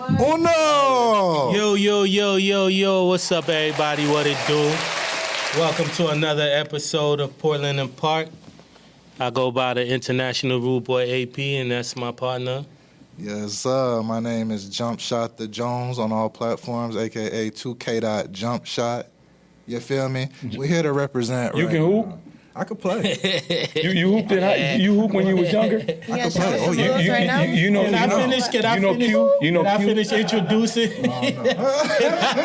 Oh no! Yo, what's up, everybody? What it do? Welcome to another episode of Portland and Park. I go by the International Rude Boy AP, and that's my partner. Yes, sir. My name is Jump Shot the Jones on all platforms, a.k.a. 2K. Jump Shot. You feel me? We're here to represent. You right can hoop? now. I can play. You hooped it? You hooped when you was younger? I can play. Oh, yeah. You know, Can I finish? Can I finish introducing?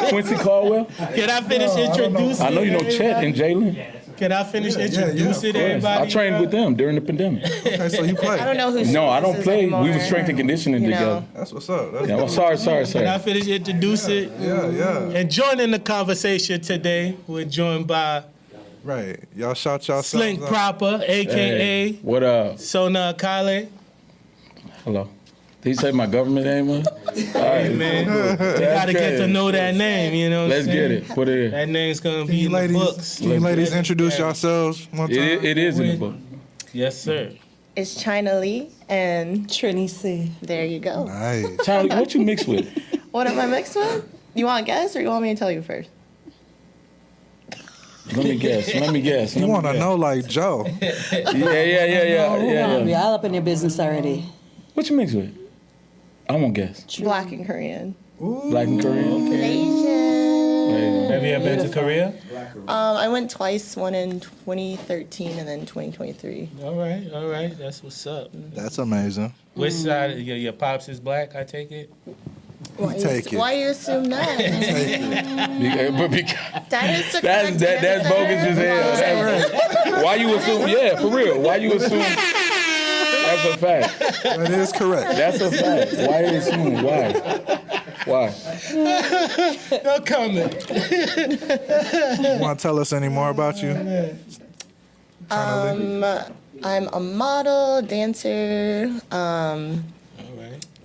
Quincy Caldwell? Can I finish introducing? I know you know Chet and Jalen. Can I finish introducing everybody? I trained with them during the pandemic. Okay, so you play. I don't know who's. No, I don't play. We were strength and conditioning together. That's what's up. Yeah, well, sorry. Can I finish introducing? Yeah. And joining the conversation today, we're joined by Right. Y'all shout yourselves Slink out. Proper, a.k.a. What up? Sona Kale. Hello. Did he say my government name? All right, Man, you gotta get to know that name, you know what Let's I'm get saying? it. Put it in. That name's gonna Can be you in the books. ladies introduce yourselves one time? It is in the book. Yes, sir. It's China Lee and Trinny Cee. there you go. Nice. Charlie, what you mixed with? What am I mixed with? You want to guess or you want me to tell you first? Let me guess. You want to know like Joe. Yeah. We all up in your business already. What you mixed with? I won't guess. Black and Korean. Black and Korean? Asian. Have you ever been to Korea? I went twice, one in 2013 and then 2023. All right. That's what's up. That's amazing. Which side? Your pops is black, I take it? Take it. Why you assume that? But That is the that's correct bogus as answer. hell. Why you assume? Yeah, for real. Why you assume? That's a fact. That is correct. That's a fact. Why you assume? Why? No comment. You want to tell us any more about you? I'm a model, dancer, All right.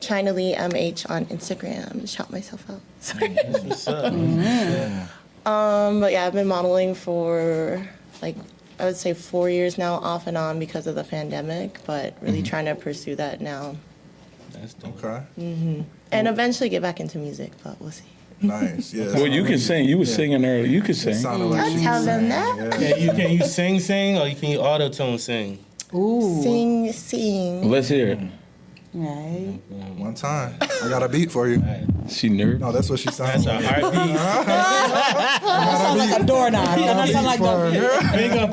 China Lee MH on Instagram. Shout myself out. Sorry. That's what's up. But yeah, I've been modeling for I would say 4 years now, off and on because of the pandemic, but really trying to pursue that now. That's dope. Okay. And eventually get back into music, but we'll see. Nice. Yeah. Well, you can sing. You was singing earlier. You can sing. Sounded like I'll she tell was them saying, that. yeah. Can you sing, or can you auto-tune sing? Ooh. Sing. Let's hear it. Right. One time. I got a beat for you. She nervous. No, that's what she sounds That's a like. heartbeat. That sound like a doorknob. That sound like Big up.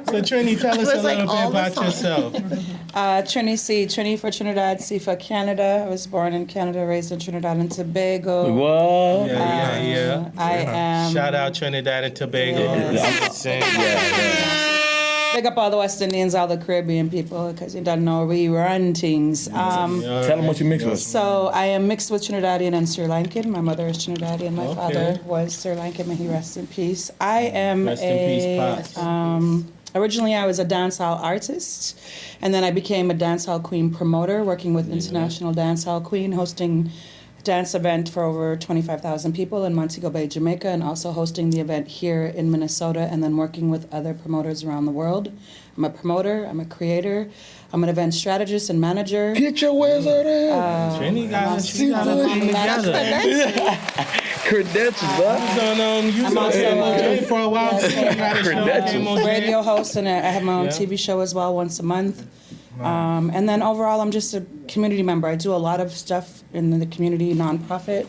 So Trinny, tell us a was like little bit all the about songs. yourself. Trinny Cee. Trinny for Trinidad, C for Canada. I was born in Canada, raised in Trinidad and Tobago. What? Yeah. I am. Shout out Trinidad and Tobago. Yes. Big up all the West Indians, all the Caribbean people, because you don't know we run things. Tell them what you mixed with. So I am mixed with Trinidadian and Sri Lankan. My mother is Trinidadian. My father was Sri Lankan. May he rest in peace. I am Rest in peace, Pops. Originally, I was a dancehall artist, and then I became a dancehall queen promoter, working with International Dancehall Queen, hosting a dance event for over 25,000 people in Montego Bay, Jamaica, and also hosting the event here in Minnesota, and then working with other promoters around the world. I'm a promoter, I'm a creator, I'm an event strategist and manager. Get your wares out there. Trinny got it together. Credentials, huh? You was on Trinny for a while. Radio host, and I have my own TV show as well once a month. And then overall, I'm just a community member. I do a lot of stuff in the community nonprofit.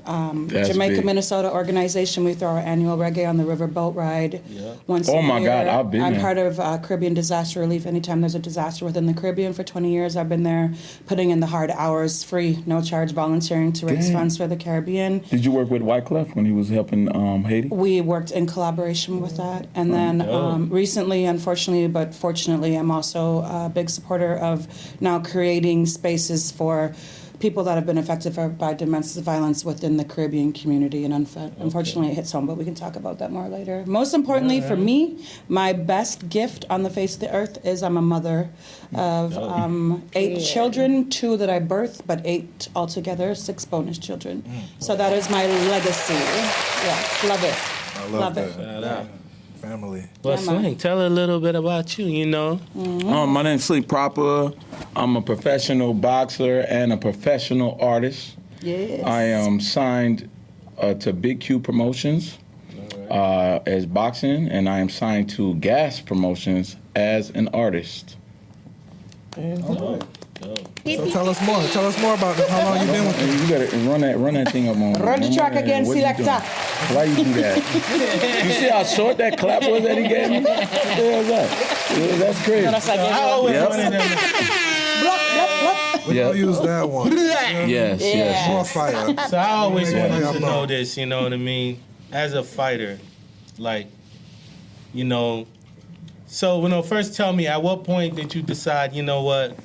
Jamaica, big. Minnesota organization. We throw our annual reggae on the river boat ride once a year. Oh my God, I've been I'm there. part of Caribbean disaster relief. Anytime there's a disaster within the Caribbean for 20 years, I've been there putting in the hard hours, free, no charge, volunteering to raise funds for the Caribbean. Did you work with Wyclef when he was helping Haiti? We worked in collaboration with that. And then recently, unfortunately, but fortunately, I'm also a big supporter of now creating spaces for people that have been affected by domestic violence within the Caribbean community. And unfortunately, it hits home, but we can talk about that more later. Most importantly for me, my best gift on the face of the earth is I'm a mother of 8 children, 2 that I birthed, but 8 altogether, 6 bonus children. So that is my legacy. Yes, love it. I love that. Shout out. Family. Well, Slink, tell a little bit about you, you know. My name's Slink Proper. I'm a professional boxer and a professional artist. Yes. I am signed to Big Q Promotions as boxing, and I am signed to Gas Promotions as an artist. So tell us more. Tell us more about them. How long you been with them? You gotta run that thing up on. Run the track again, What you selector. doing? Why you do that? You see how short that clap was that he gave me? What the hell is that? Yeah, that's crazy. I always Yep. wanted them. We don't use that one. Yes. More fire. So I always Yeah, wanted yeah, to no. know this, you know what I mean? As a fighter, like, you know, so first tell me, at what point did you decide, you know what?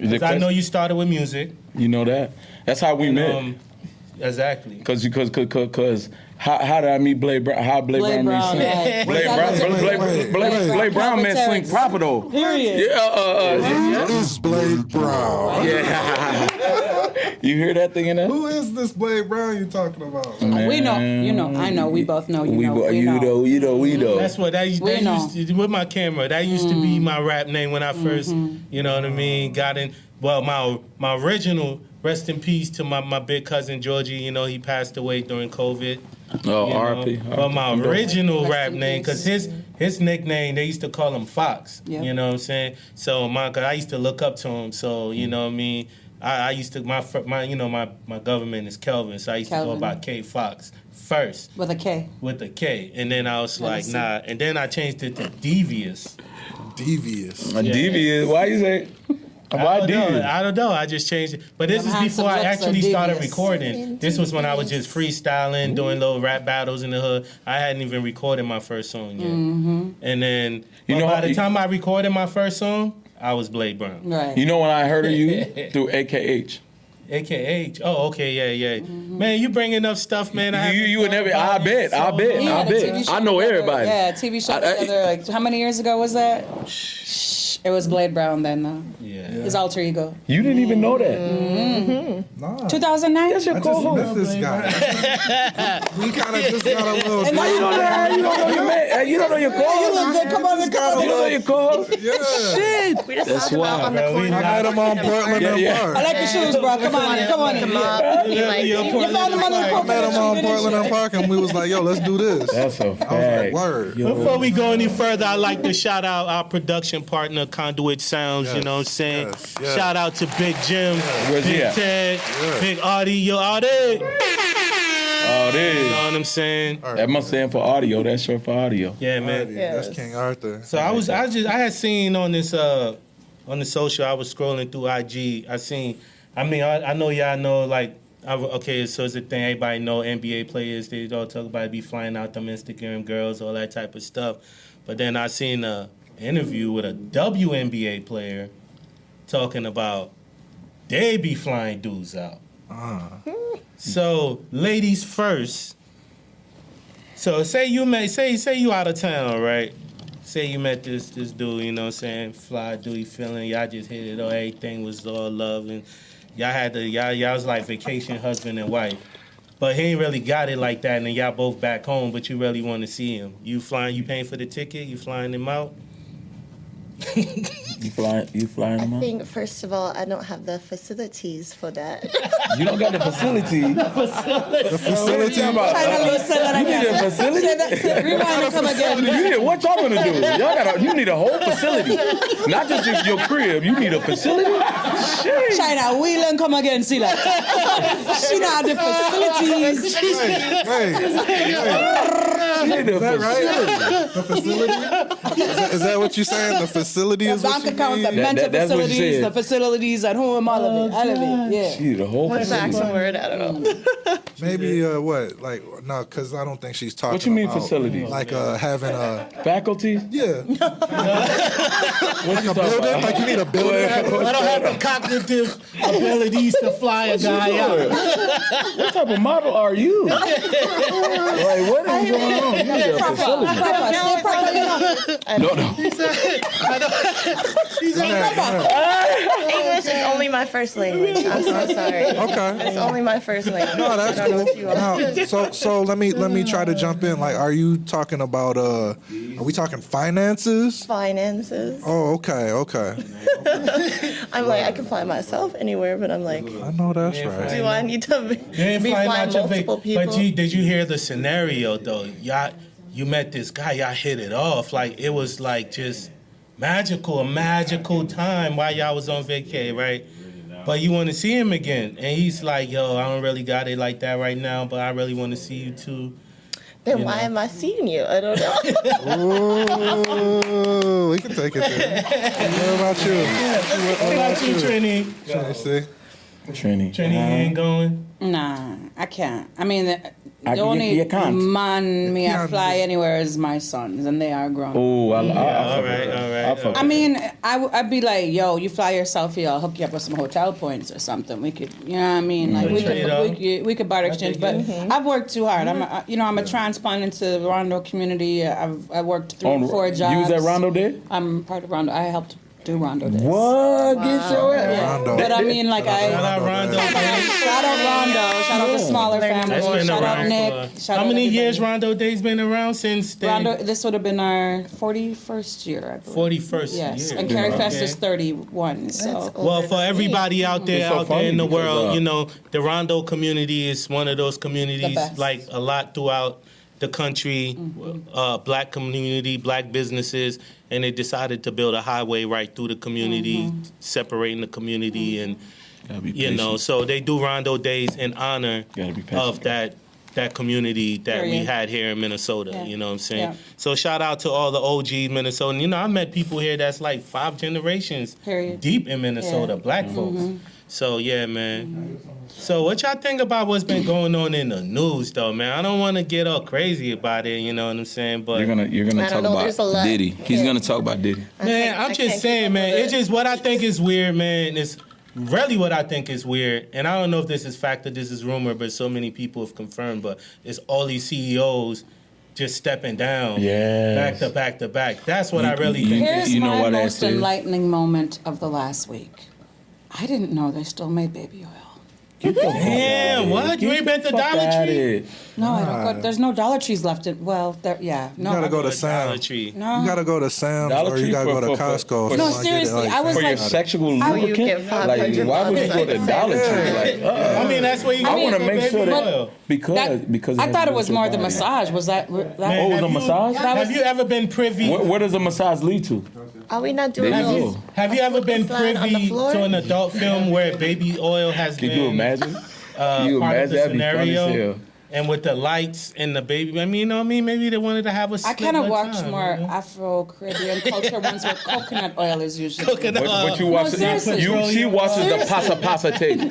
'Cause I know you started with music. You know that. That's how we met. Exactly. Cause how did I meet Blade Brown? How Blade Brown met Slink? right. Blade Brown met Slink Proper though. Period. Yeah. This is Blade Brown. Yeah. You hear that thing in there? Who is this Blade Brown you talking about? We know. You know. I know. We both know. We know. We know. That's what that used to, with my camera. That used to be my rap name when I first, you know what I mean, got in. Well, my original, rest in peace to my big cousin Georgie. You know, he passed away during COVID. Oh, you know. R.I.P. But my original Rest rap in name, peace. because his nickname, they used to call him Fox. Yep. You know what I'm saying? So cause I used to look up to him. So you know what I mean. I used to my government is Kelvin, so I used to go Kelvin. by K Fox first With a K. with a K, and then I was like, see. nah, and then I changed it to Devious. Devious. Devious. Why you say? Why devious? I don't know. I just changed it. But this Them is before I handsome actually looks are started devious. recording. This was when I was just freestyling, doing little rap battles in the hood. I hadn't even recorded my first song yet. And then by the time I recorded my first song, I was Blade Brown. Right. You know when I heard of you through AKH. AKH. Oh, okay, yeah. Man, you bringing up stuff, man. You and every. I bet. We had a TV show I know together. everybody. Yeah, TV show together. Like, how many years ago was that? It was Blade Brown then, though. Yeah. His alter ego. You didn't even know that. Nah. 2009? That's your I just co-host. met this guy. We kind of just got a little. And now You don't know your man. You don't know your You co-host. look good. Come on, Just come got on. a You don't know your co-host. Yeah. We just That's talked about wild, on the bro. corner. I met him on Portland and Yeah. Park. I like your shoes, bro. Come on, come on. Come up. You like, You You found him under the I coat. met him on Portland and Park, and we was like, "Yo, let's do this." That's a I was like, fact. "Word." Before we go any further, I'd like to shout out our production partner, Conduit Sounds, you know what I'm saying? yes. Shout out to Big Jim, Where's he Big at? Ted, Yeah. Big Artie, yo, Artie. Oh, You this. know what I'm saying? That must stand for audio. That's short for audio. Yeah, man. That's King Arthur. So I had seen on this on the social, I was scrolling through IG. I know y'all know, like, okay, so it's a thing, everybody know NBA players, they all talk about be flying out them Instagram girls, all that type of stuff. But then I seen a interview with a WNBA player talking about they be flying dudes out. So, ladies first. So say you out of town, right? Say you met this dude, you know what I'm saying? Fly dude, you feeling, y'all just hit it, everything was all love, and y'all was like vacation husband and wife. But he ain't really got it like that, and then y'all both back home, but you really want to see him. You paying for the ticket, you flying him out? You flying I them out? think, first of all, I don't have the facilities for that. You don't got the facility. The facility. Try to listen that You need a again. facility. Say that, rewind and come again. What y'all gonna do? You need a whole facility, not just your crib. You need a facility. Shit. China, wheel and come again, see that. She not have the facilities. Hey. You need a Is that facility. right? The facility? Is that what you're saying? The facility The is what bank you account, the need? mental that's what she facilities, said. the facilities at home, all of it. Yeah. You need a whole What's the facility. actual word? I don't know. Maybe what? Like no, because I don't think she's talking. What you mean about, facilities? Like having a Faculty? yeah, What you a building. Like you need a building. I don't have the cognitive abilities to fly a guy out. What type of model are you? Like, what is going on? a facility. No. English is only my first language. I'm so sorry. Okay. It's only my first language. No, that's I don't know cool. if you are. So let me try to jump in. Like, are you talking about are we talking finances? Finances. Oh, okay. I'm like, I can fly myself anywhere, but I'm like, I know that's right. do I need to be You flying out your multiple people? But did you hear the scenario though? You met this guy, y'all hit it off. Like it was like just a magical time while y'all was on vacay, right? But you want to see him again, and he's like, "Yo, I don't really got it like that right now, but I really want to see you too." Then why am I seeing you? I don't know. Ooh, we can take it there. What about you? What about you, Trinny? Trinny. Trinny, you ain't going? Nah, I can't. I mean, the You only can't. man me I can't. fly anywhere is my sons, and they are grown. Oh, all right. I mean, I'd be like, yo, you fly yourself here, I'll hook you up with some hotel points or something. We could, you know what I mean? Like we could barter exchange. But I've worked too hard. I'm a transplant into the Rondo community. I worked 3 or 4 jobs. You was at Rondo Day? I'm part of Rondo. I helped do Rondo days. What? Get your ass. Rondo. But I mean, like Shout out Rondo. shout out Rondo, shout out the smaller That's family, been shout out around Nick. for Shout how out many everybody. years Rondo Day's been around since? Rondo, this would have been our 41st year, I believe. 41st Yes, year. and Carrie Fest Okay. is 31. So Well, for everybody out there, It's so funny in the because, world, you know, the Rondo community is one of those communities, best. like a lot throughout the country, black community, black businesses, and they decided to build a highway right through the community, separating the community, and you know, so they do Rondo Days in honor Gotta be patient. of that community that we Period. had here in Minnesota. Yeah. You know what I'm saying? Yeah. So shout out to all the OG Minnesotan. You know, I met people here that's like 5 generations Period. deep in Minnesota, Yeah. black folks. So yeah, man. So what y'all think about what's been going on in the news, though, man? I don't want to get all crazy about it. You know what I'm saying? But You're gonna I talk don't know, there's a about lot. Diddy. He's gonna talk about Diddy. man, I'm I just can't saying, keep up man. with It's it. just what I think is weird, man. It's really what I think is weird, and I don't know if this is fact or this is rumor, but so many people have confirmed. But it's all these CEOs just stepping down, Yes. back to back to back. That's what I really you- think. here's You know my what that most is? enlightening moment of the last week. I didn't know they still made baby oil. Damn, what? You ain't been to Dollar Tree? No, I don't go, there's no Dollar Trees left. No, You gotta go to Dollar Sam's. Tree. no. You gotta go to Sam's Dollar or you Tree gotta go to for- Costco. for- No, if you wanna get it seriously, I was For your like- sexual you lubricant? get Like, 500 why would you go to bucks. Dollar Tree? Like, I mean, that's where you I go want to for make baby sure that oil. because I has thought to it do was with your more the body. massage. Was that? Man, Oh, it was have a you- massage? Have you ever been privy? Where does a massage lead to? Are we not doing There you those? go. Have you ever been slide on the privy floor? to an adult film where baby oil has Can been you imagine? Can you part of the imagine? That'd be funny as scenario? hell. And with the lights and the baby, I mean, you know what I mean? Maybe they wanted to have a I slick kind of good watch time, more you know? Afro-Caribbean culture ones where coconut oil is usually. Coconut But you oil. watch seriously. she watches the Pasa Pasa tape. You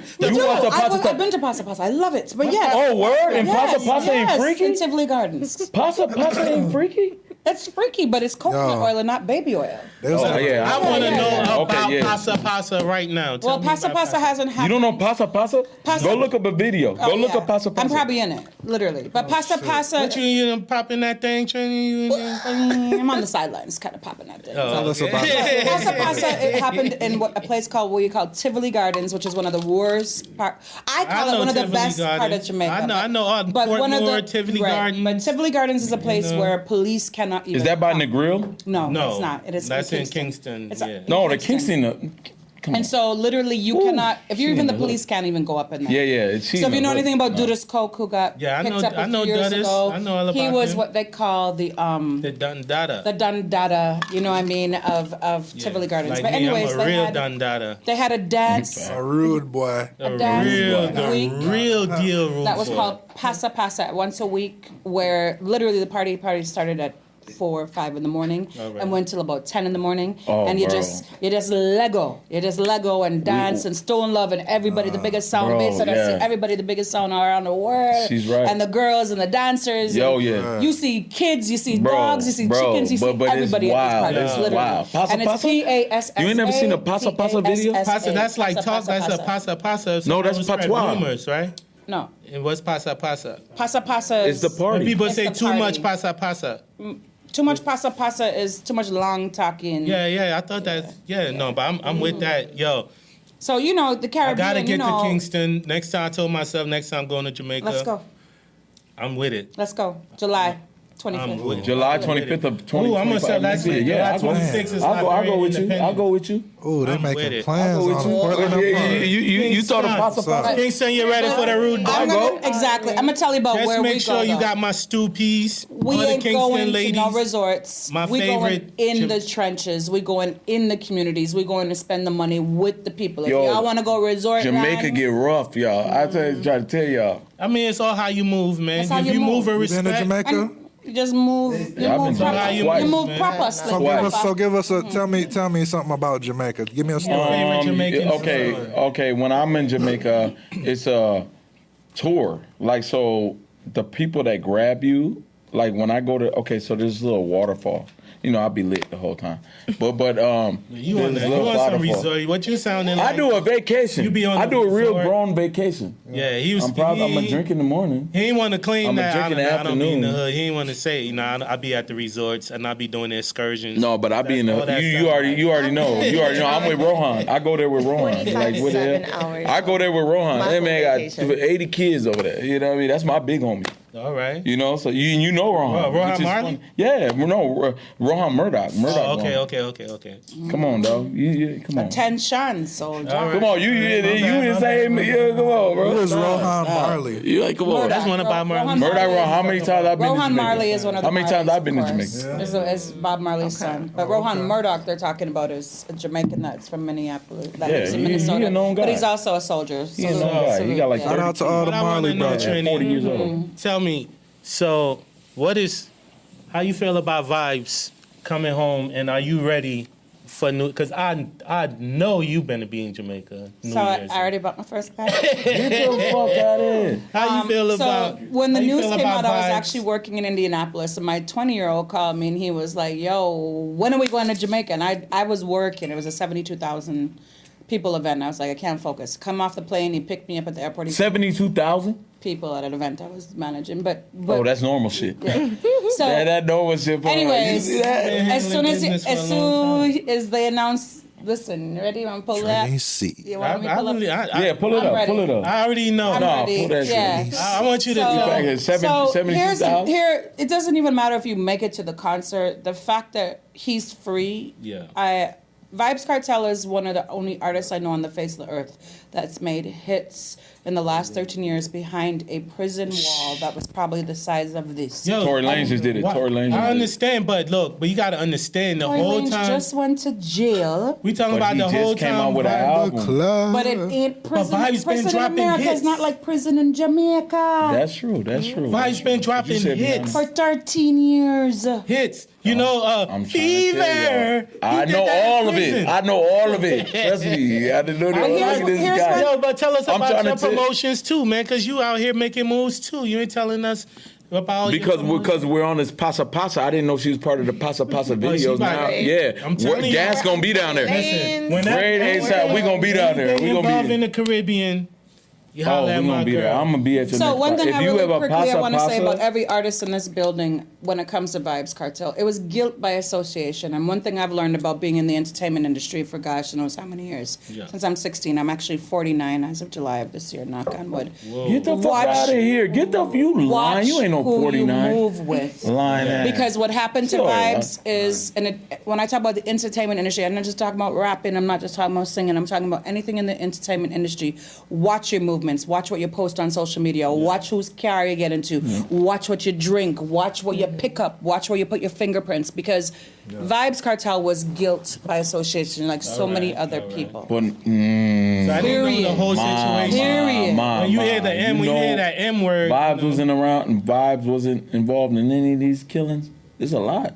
watch the Pasa I've Pasa. been to Pasa Pasa. I love it. But yes. Oh, word? And yes, Pasa Pasa ain't yes, freaky? in Tivoli Gardens. Pasa Pasa ain't freaky? It's freaky, but it's coconut Yo. oil and not baby oil. They was Oh, having- yeah. I want to Yeah, know yeah. about Okay, yeah. Pasa Pasa right now. Tell Well, me Pasa about Pasa hasn't happened. You don't know Pasa Pasa? Pasa- Go look up a video. Oh, Go look yeah. up Pasa Pasa. I'm probably in it, literally. But Pasa Pasa, What you know, popping that thing, Trinny? I'm on the sidelines, kind of popping that thing. Tell us about it. Pasa Pasa, it happened in a place called what you call Tivoli Gardens, which is one of the worst part. I call know it one of the Tivoli best part Gardens. of Jamaica. I know all Portmore, Tivoli Gardens. But Tivoli Gardens is a place where police cannot even. Is that by come. Negril? No, No, it's not. It is. that's in Kingston. It's Yeah. No, the Kingston. Come on. And so literally you cannot, if you're she even in the the police can't even go up in there. Yeah. So if you know anything about Dudas Coke, who got Yeah, I picked know- up I a know few years Dudas. ago, I know all he about was him. what they call the Dundada. Dundada, you know what I mean, of Tivoli Gardens. Like but me, anyways, I'm a they real had, Dundada. they had a dance A rude boy. The dance week real deal rules. that was called Pasa Pasa once a week, where literally the party started at 4 or 5 in the morning Alright. and went till about 10 in the morning. Oh, and you bro. just Lego and dance and Stone Love and everybody the biggest sound Bro, bass. And I see yeah. everybody the biggest sound around the world. She's right. And the girls and the dancers. Yo, and yeah. You see kids, you see Bro, dogs, you see bro, chickens, you see but it's everybody wild. at this party. It's Literally. wild. Pasa and it's Pasa? PASSA. You ain't never seen a Pasa Pasa video? Pasa, that's like Pasa, talk. Pasa, That's a Pasa. pasa pasa. So No, that's people spread patois. rumors, right? No. And what's pasa pasa? Pasa pasa It's is... the party. When people It's say the too party. much pasa pasa. Too much pasa pasa is too much long talking. Yeah, I thought that. Yeah, no, but I'm with that. Yo, So, you know, the I Caribbean, gotta get you know... to Kingston. Next time I told myself, next time I'm going to Jamaica. Let's go. I'm with it. Let's go. July I'm 25th. with it. July I'm with it. 25th of Ooh, I'm gonna 2025. say that's it. Yeah, July 26th is I'll go with you. Independence. I'll go with you. Ooh, they I'm with making it. plans I'll go on with you. Portland. You thought of pasta What's up? pasta? Kingston, you ready for the rude I'm dog? gonna, exactly. I'm going to tell you about Just where we make go, sure you though. got my stew piece. We All the ain't Kingston going ladies. to no resorts. My We going favorite in the trenches. We going in the communities. We going to spend the money with the people. If y'all want to go resort Jamaica land, get rough, y'all. I try to tell y'all. I mean, it's all how you move, man. That's how If you you move move. with You been to respect. Jamaica? you just move. You I've move been proper. twice. You move Man. proper. So Slink give us, Proper. so give us a tell me something about Jamaica. Give me a story. favorite Jamaican Okay. When I'm in Jamaica, it's a tour. Like, so the people that grab you, like when I go to, so there's a little waterfall. You know, I'll be lit the whole time. But You on there's a some little waterfall. resort? What you sounding like? I do a vacation. You be on I the do a real resort. grown vacation. Yeah, he was. I'm gonna drink in the morning. He ain't want to claim I'ma that. drink in the I don't be in the afternoon. hood. He ain't want to say, I be at the resorts and I be doing the excursions. No, but I be in That's the. all that You sound already like. you already know. You already know. I'm with Rohan. I go there with Rohan. 25 what the 7 hell? hours. I go there with Rohan. My That whole man got vacation. 80 kids over there. You know what I mean? That's my big homie. All right. You know, so you know Rohan. Rohan which is Marley? funny. Yeah, no, Rohan Murdoch. Oh, Rohan. okay. Come on, dog. You come on. Attention, soldier. All right. Come on, you the same. Yeah, come on, bro. Who is Rohan Marley? You like come on. That's one of Bob Marley's. Murdoch Rohan. How many times I've been to Rohan Jamaica? Marley is one of the How many times Marleys, I've been to of course. Jamaica? Is Bob Marley's son. But Rohan Murdoch, they're talking about, is a Jamaican that's from Minneapolis. That Yeah, lives in he a Minnesota. known guy. But he's also a soldier. He's a known guy. He got like Shout 30 out to all the What I wanna Marley know, brothers. Trinny, 40 years old. Tell me, so how you feel about vibes coming home, and are you ready for new? Because I know you've been to be in Jamaica. New So I Year's. already bought my first bag. Get the fuck out of here. How you feel about? So when the how you news feel came about out, I was vibes? actually working in Indianapolis, and my 20-year-old called me, and he was like, "Yo, when are we going to Jamaica?" And I was working. It was a 72,000 people event. And I was like, I can't focus. Come off the plane. He picked me up at the airport. He 72,000? people at an event I was managing, but Oh, that's normal shit. so. that normal shit. You Anyways, see that? as soon as Business for a long soon as they announce, listen, ready? You want to pull that? Trinny Cee. You want me to pull up? Yeah, pull it I'm up. ready. Pull it up. I already know. I'm No, ready. pull that shit. Yeah. I want you to So- tell. So 72,000? here, it doesn't even matter if you make it to the concert. The fact that he's free. Yeah. Vibes Cartel is one of the only artists I know on the face of the earth that's made hits in the last 13 years behind a prison wall that was probably the size of this. Yo, Tory Lanez just did it. Tory Lanez just I did it. understand, but you got to understand the Tory whole Lanez time. just went to jail. We talking But about he the just whole came time. out with an vibe. album. The club. But it ain't prison. Vibes been Prison in dropping America hits. is not like prison in Jamaica. That's true. That's true. Vibes been dropping You said hits. For 13 years. Hits. You know, I'm trying to tell Fever. y'all. I He know did that in all of prison. it. I know all of it. Trust me. I didn't know that. here's- Look at this here's guy. Yo, but tell us I'm about trying your to tell- promotions too, man, because you out here making moves too. You ain't telling us about Because we're on this Pasa Pasa. I didn't know she was part of the Pasa Pasa videos about now. it. Yeah. I'm telling you. Gas gonna be down there. Listen, when Great ASAP. We gonna be down there. We gonna involved be in the Caribbean. You Oh, holler we at my gonna be there. girl. I'm gonna be at your So next one part. thing If I you really have a quickly I Pasa want to say about Pasa, every artist in this building when it comes to Vibes Cartel, it was guilt by association. And one thing I've learned about being in the entertainment industry for gosh knows how many years. Yeah. Since I'm 16, I'm actually 49 as of July of this year, knock on wood. get the fuck Watch- out of here. Get the you lying. Watch You ain't no who 49. you move with. Lying ass. Because what happened to Sure. Vibes is, when I talk about the entertainment industry, I'm not just talking about rapping, I'm not just talking about singing, I'm talking about anything in the entertainment industry. Watch your movements, watch what you post on social media, watch whose car you get into, watch what you drink, watch what you pick up, watch where you put your fingerprints, because Vibes Cartel was guilt by association, like so many other people. But, So I didn't know the Period. whole situation. Period. When you hear the M, when you hear that M word, Vibes wasn't around and Vibes wasn't involved in any of these killings. It's a lot.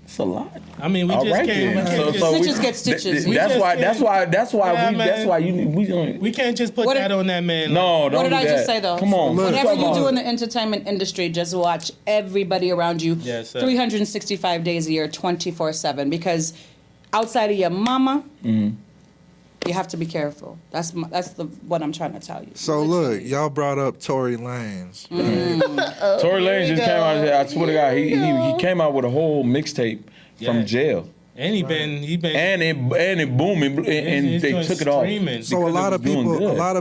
It's a lot. I mean, we All just right can't. then. We can't So just, Stitches get stitches. We That's just why. can't- That's why. That's why. Yeah, we. That's man. why we don't. we can't just put What that if- on that man. No, What don't did do I that. just say though? Come on. Whatever come you on. do in the entertainment industry, just watch everybody around you Yes, sir. 365 days a year, 24/7. Because outside of your mama, You have to be careful. That's what I'm trying to tell you. So look, y'all brought up Tory Lanez. Tory Lanez just came out. I swear to God, he came out with a whole mixtape from jail. And he been and it booming, and they took it off. So a lot of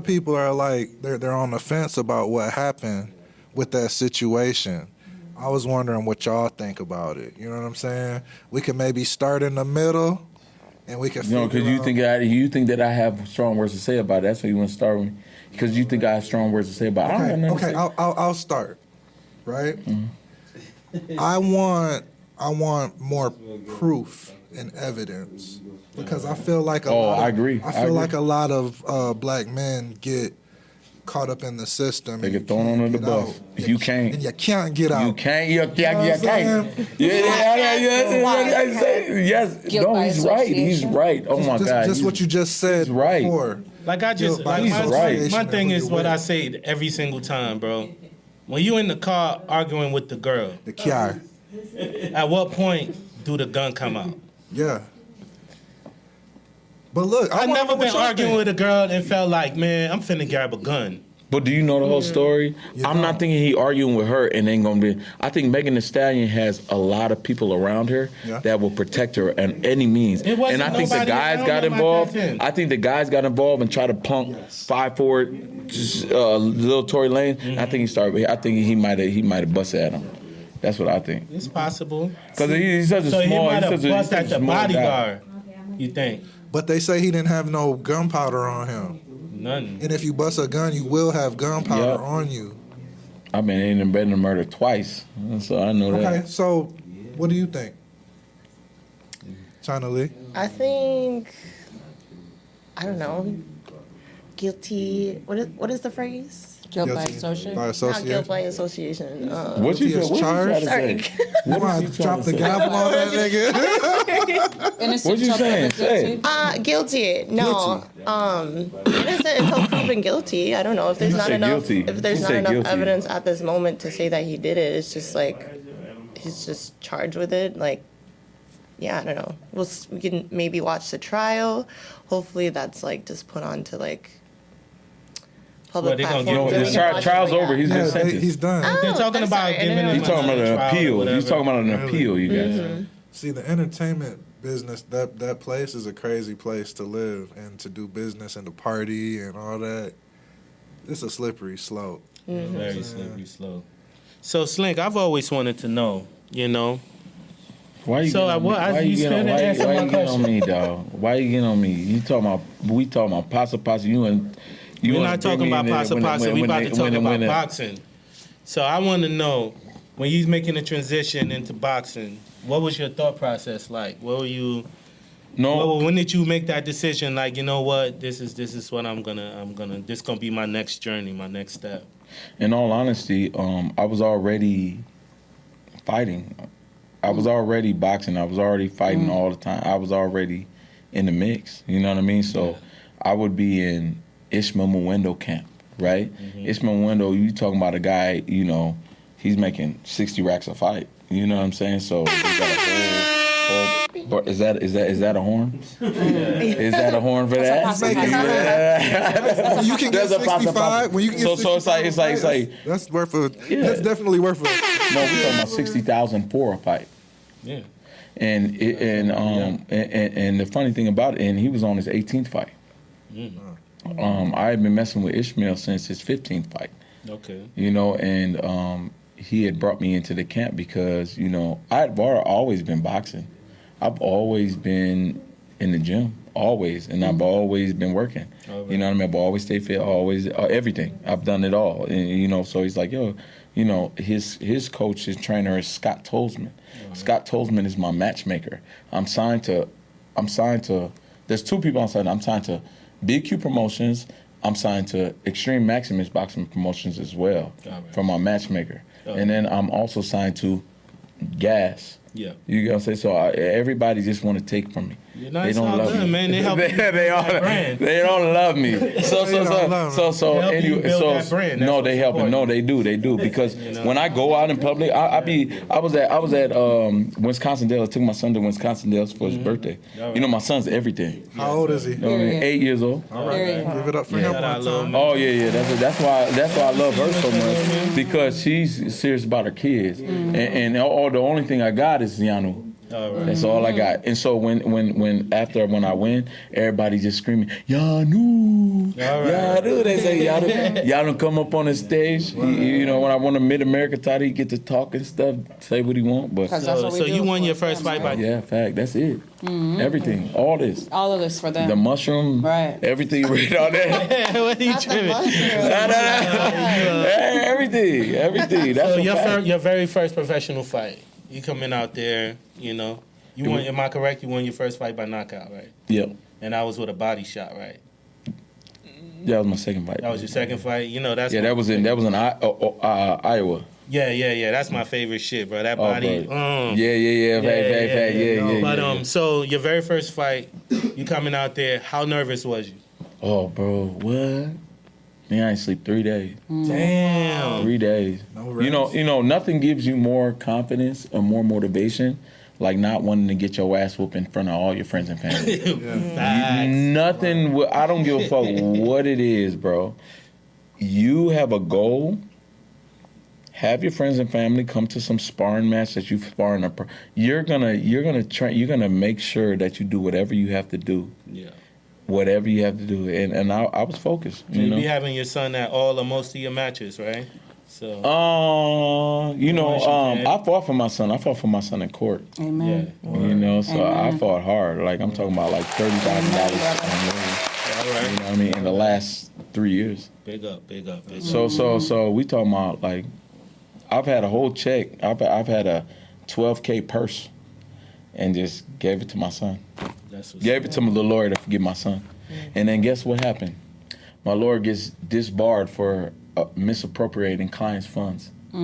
people are like they're on the fence about what happened with that situation. I was wondering what y'all think about it. You know what I'm saying? We could maybe start in the middle, and we can. Because you think that I have strong words to say about it. That's what you want to start with. Because you think I have strong words to say about it. Okay, I'll start. Right. Mm-hmm. I want more proof and evidence because I feel like I agree. I feel like a lot of black men get caught up in the system. They get thrown under the bus. You can't. And you can't get out. You can't. You can't. Yes. No, he's right. He's right. Oh my God. Just what you just said right. before. Like my thing is what I say every single time, bro. When you in the car arguing with the girl, the car. At what point do the gun come out? Yeah. But look, I've never been arguing with a girl and felt like, man, I'm finna grab a gun. But do you know the whole story? I'm not thinking he arguing with her and ain't gonna be. I think Megan Thee Stallion has a lot of people around her that will protect her in any means. And I think the guys got involved. I think the guys got involved and tried to punk 5'4" little Tory Lanez. I think he started. I think he might have busted at him. That's what I think. It's possible. Because he's such a small. So he might have busted at the bodyguard. Guy. You think? But they say he didn't have no gunpowder on him. None. And if you bust a gun, you will have gunpowder on you. I've been in bed in murder twice, so I know that. Okay, so what do you think, China Lee? I think, I don't know, guilty. What is the phrase? Guilt by association. Not guilt by association. What you charged? Sorry. You want to drop the gavel on that nigga? What you saying? Say it. Guilty. No. Innocent until proven guilty. I don't know if there's not enough. If there's not enough evidence at this moment to say that he did it. It's just like he's just charged with it. Like, yeah, I don't know. We can maybe watch the trial. Hopefully, that's like just put on to like. Public the trial's over. He's been sentenced. He's done. They're talking about giving him. He's talking about an appeal. He's talking about an appeal, you guys. Mm-hmm. See, the entertainment business, that place is a crazy place to live and to do business and to party and all that. It's a slippery slope. Mm-hmm. Very slippery slope. So, Slink, I've always wanted to know, you know. Why you getting on me, dog? Why you getting on me? We talking about pasa, you and... We're not talking about pasa. We about to talk about boxing. So I want to know, when you was making the transition into boxing, what was your thought process like? What were you? When did you make that decision? Like, you know what? This is what I'm gonna. This gonna be my next journey, my next step. In all honesty, I was already fighting. I was already boxing. I was already fighting all the time. I was already in the mix. You know what I mean? So I would be in Ishmael Mwendo camp, right? Mm-hmm. Ishmael Mwendo, you talking about a guy, you know, he's making 60 racks a fight. You know what I'm saying? So we got a whole is that a horn? Is that a horn for that? You can get 65. When you can get 65, it's like that's worth a. Yeah. That's definitely worth a. No, we're talking about 60,000 for a fight. Yeah. And the funny thing about it, and he was on his 18th fight. I had been messing with Ishmael since his 15th fight. Okay. You know, and he had brought me into the camp because, you know, I've always been boxing. I've always been in the gym, always, and I've always been working. Right. You know what I mean? I've always stayed fit, always, everything. I've done it all. And, you know, so he's like, yo, you know, his coach, his trainer is Scott Tolzman. Right. Scott Tolzman is my matchmaker. I'm signed to, there's two people I'm signed to. I'm signed to BQ Promotions. I'm signed to Extreme Maximus Boxing Promotions as well from my matchmaker. And then I'm also signed to Gas. Yeah. You know what I'm saying? So everybody just want to take from me. You're nice, they don't love good, me. Man. They help they don't love me. So anyway, no, they helping. No, they do because when I go out in public, I was at Wisconsin Dells. I took my son to Wisconsin Dells for his birthday. Right. You know, my son's everything. How old is he? You know what I mean? 8 years old. All right, give it up for him one time. Oh yeah. That's why I love her so much because she's serious about her kids, and the only thing I got is Yanu. Right. That's all I got. And so when I win, everybody just screaming, Yanu, Yanu. They say Yanu. Yanu come up on the stage. You know, when I won a Mid-America title, he get to talk and stuff, say what he want. But so you won your first fight by fact. That's it. Everything, all of this for them. The mushroom, right? Everything right on there. What are you tripping? Everything. That's so your very first professional fight. You coming out there, you know. You won. Am I correct? You won your first fight by knockout, right? Yep. And that was with a body shot, right? That was my second fight. That was your second fight. You know that's. Yeah, that was in Iowa. Yeah. That's my favorite shit, bro. That body. Yeah. But so your very first fight, you coming out there. How nervous was you? Oh, bro, what? Man, I ain't sleep 3 days. Damn. 3 days. No rest. You know, nothing gives you more confidence or more motivation like not wanting to get your ass whooped in front of all your friends and family. Nothing. I don't give a fuck what it is, bro. You have a goal. Have your friends and family come to some sparring match that you spar in. You're gonna make sure that you do whatever you have to do. Yeah. Whatever you have to do, and I was focused. You be having your son at all or most of your matches, right? So. I fought for my son. I fought for my son in court. Amen. Yeah. You know, so I fought hard. Like I'm talking about like $30,000. All right. You know what I mean? In the last 3 years. Big up. So we talking about like, I've had a whole check. I've had a $12K purse, and just gave it to my son. Gave it to the lawyer to forgive my son. And then guess what happened? My lawyer gets disbarred for misappropriating clients' funds. So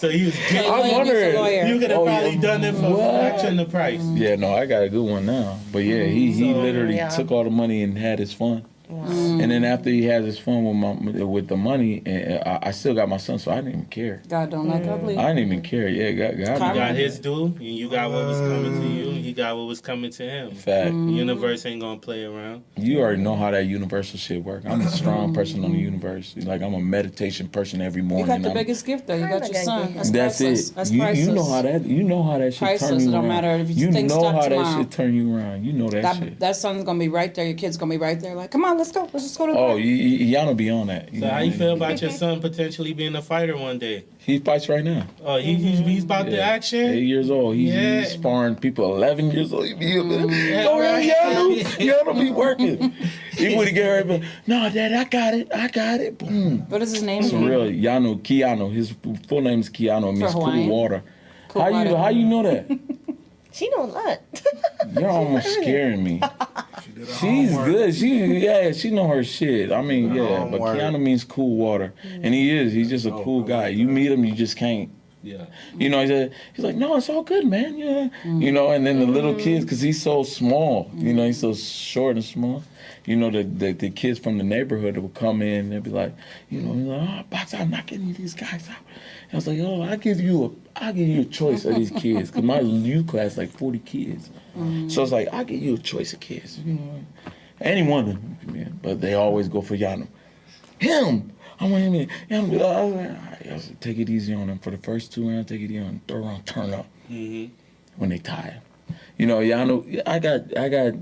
he was good. I'm wondering. You could have probably done it for a fraction the price. Yeah, no, I got a good one now. But yeah, he literally took all the money and had his fun. Wow. And then after he has his fun with the money, I still got my son, so I didn't even care. God don't like ugly. I didn't even care. Yeah, God got his due, and you got what was coming to you, and he got what was coming to him. Fact. The universe ain't gonna play around. You already know how that universal shit work. I'm a strong person on the universe. Like I'm a meditation person every morning. You got the biggest gift though. You got your son. That's it. That's priceless. You know how that shit priceless. turn you around. It don't matter if you think know how tomorrow. that shit turn you around. You know that shit. That son's gonna be right there. Your kid's gonna be right there. Like, come on, let's go. Let's just go to. Oh, y'all don't be on that. So how you feel about your son potentially being a fighter one day? He fights right now. Oh, he's about the action? 8 years old. He's sparring people 11 years old. Y'all don't be working. Even when he get hurt, but no, Dad, I got it. Boom. What is his name? It's real. Keanu. His full name is Keanu. It means cool water. How you know that? She knows that. You're almost scaring me. She's good. She know her shit. I mean, but Keanu means cool water, and he is. He's just a cool guy. You meet him, you just can't. Yeah. You know, he's like, no, it's all good, man. Yeah. You know, and then the little kids, because he's so small. You know, he's so short and small. You know, the kids from the neighborhood will come in and they'll be like, oh, box, I'm not getting these guys out. And I was like, oh, I'll give you a choice of these kids, because my youth class like 40 kids. So it's like, I'll give you a choice of kids. You know, any one of them, man. But they always go for Yano. Him. I want him in. I was take it easy on him for the first 2 rounds. Take it easy on him. Third round, turn up. When they tired. You know, I got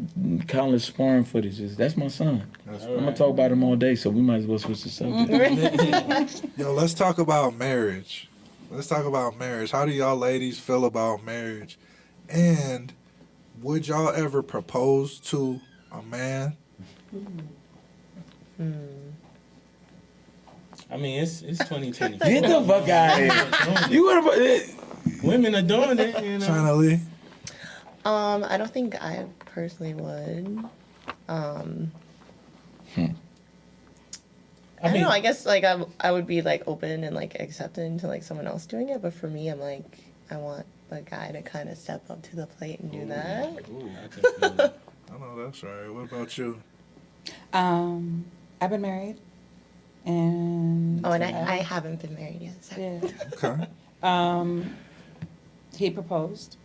countless sparring footages. That's my son. I'm gonna talk about him all day, so we might as well switch the subject. Yo, let's talk about marriage. How do y'all ladies feel about marriage? And would y'all ever propose to a man? I mean, it's 2020. Get the fuck out of here. Women are doing it, you know. Trinny Lee? I don't think I personally would. I don't know. I guess like I would be like open and like accepting to like someone else doing it, but for me, I'm like I want the guy to kind of step up to the plate and do that. Ooh. I know that's right. What about you? I've been married, and Oh, and I haven't been married yet. So. yeah. Okay. He proposed,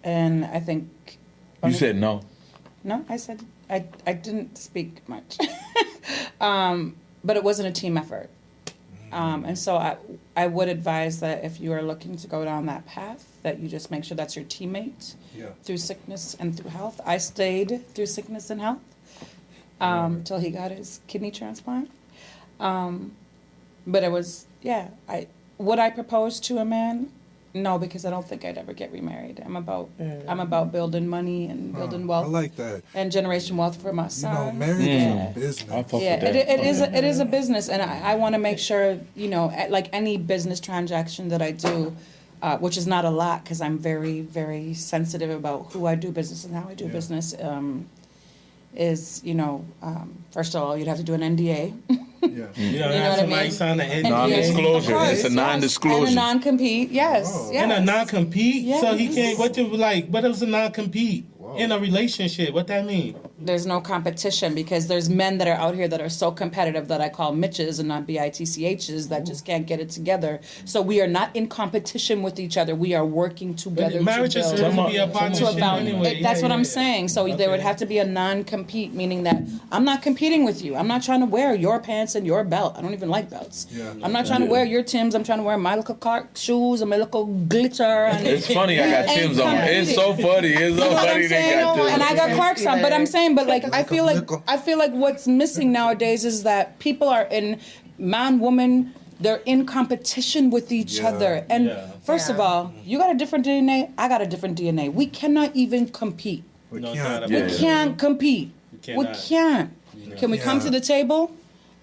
and I think You said no. no. I said I didn't speak much, but it wasn't a team effort, and so I would advise that if you are looking to go down that path, that you just make sure that's your teammate through sickness and through health. I stayed through sickness and health till he got his kidney transplant, but it was would I propose to a man? No, because I don't think I'd ever get remarried. I'm about building money and building wealth. I like that. And generation wealth for my son. Marriage is a business. I fuck Yeah, with that. it is a business, and I want to make sure, like any business transaction that I do, which is not a lot because I'm very, very sensitive about who I do business and how I do business, is, first of all, you'd have to do an NDA. You don't have somebody sign an NDA. Non-disclosure. It's a non-disclosure. And a non-compete, yes. And a non-compete? Yes. So he can't, what is a non-compete? In a relationship, what that mean? There's no competition because there's men that are out here that are so competitive that I call Mitches and not BITCHs that just can't get it together. So we are not in competition with each other. We are working together. But marriage is supposed to be a partnership anyway. That's what I'm saying. So there would have to be a non-compete, meaning that I'm not competing with you. I'm not trying to wear your pants and your belt. I don't even like belts. I'm not trying to wear your Timbs. I'm trying to wear my little Clark shoes and my little glitter. And It's funny I got Tim's on. It's so funny. It's so funny they got Tim's. And I got Clarks on, but I'm saying, I feel like what's missing nowadays is that people are woman, they're in competition with each other. And first of all, you got a different DNA, I got a different DNA. We cannot even compete. We No, can't. not We can't compete. We can't. Can we come to the table?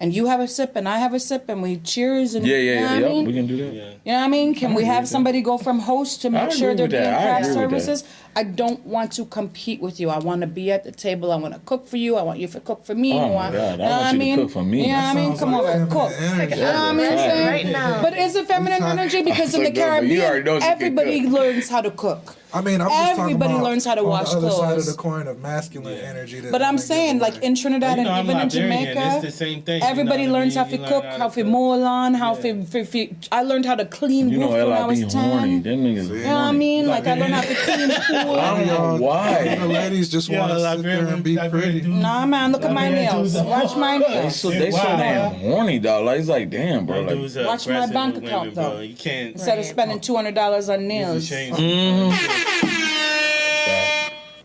And you have a sip and I have a sip and we cheers and you know what I mean? We can do that. Yeah. You know what I mean? Can we have somebody go from host to make sure they're doing craft services? I don't want to compete with you. I want to be at the table. I want to cook for you. I want you to cook for me. Oh my God, I want you to cook for me. You know what I mean? Sounds Come like over, cook. feminine energy. You know what I mean? Right now. But is it feminine energy? Because in the You already know Caribbean, she can everybody cook. learns how to cook. I mean, I'm just Everybody talking about learns how to wash on the other side of clothes. the coin of masculine energy. That But I'm women saying, give like away. in Trinidad and I'm even in Liberian. Jamaica, It's the same thing. everybody you know what I learns mean? how to You learn cook, how to mow a lawn, how to. I learned how to clean You roof know when I was LIB horny. 10. Them niggas. You know what I mean? Like I learned how to clean pool. I don't know The why. ladies just want to sit there and be pretty. Nah, man, look at my nails. Watch my They nails. so damn horny, dog. Like it's like damn, bro. Like Watch my bank account, though. You can't. Instead of spending $200 on nails,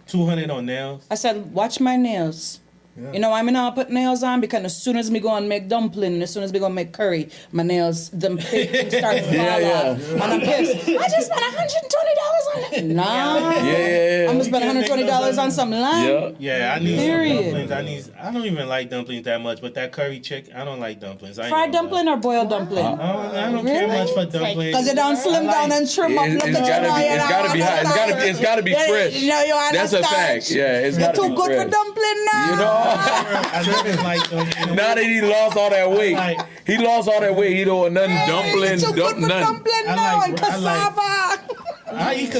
$200 on nails. I said, watch my nails. You know why me now put nails on? Because as soon as me go and make dumpling, as soon as me go and make curry, my nails, them start to fall off. And I'm pissed. I just spent $120 on it. Nah. I'm gonna spend $120 on some lamb. Yeah, I need Period. some dumplings. I don't even like dumplings that much, but that curry chick, I don't like dumplings. Fried dumpling or boiled dumpling? I don't care much for dumplings. Because it don't slim down and trim up. it's gotta be hot. It's gotta be fresh. That's a fact. Yeah, it's You're gotta be too good for fresh. dumpling now. You know. I don't like dumplings. Now that he lost all that weight, he lost all that weight. He don't want nothing dumpling, Too good for nothing. dumpling now and cassava. I eat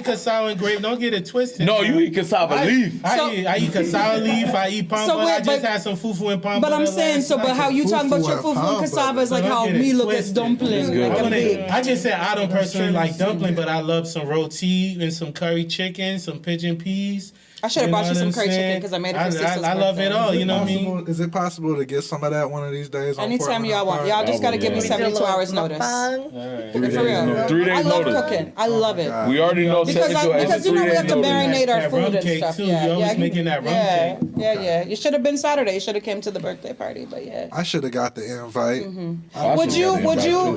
cassava and grape. Don't get it twisted. No, you eat cassava leaf. I eat cassava leaf. I eat palm butter. I just had some fufu and palm But butter. I'm saying, but how you talking about your fufu and cassava is like how me look at dumpling. Like a big. I just said I don't personally like dumpling, but I love some roti and some curry chicken, some pigeon peas. I should have brought you some curry chicken because I made it for sister's I love it all. You know what I mean? Is it possible to get some of that one of these days? Anytime y'all want. Y'all just got to give me 72 hours notice. For real. 3 days I love notice. cooking. I love it. We already know Because you know we have to marinate our That food rum and cake stuff. too. Yeah, You always yeah, making that rum cake. Yeah. You should have been Saturday. You should have came to the birthday party. But yeah. I should have got the invite. Would you?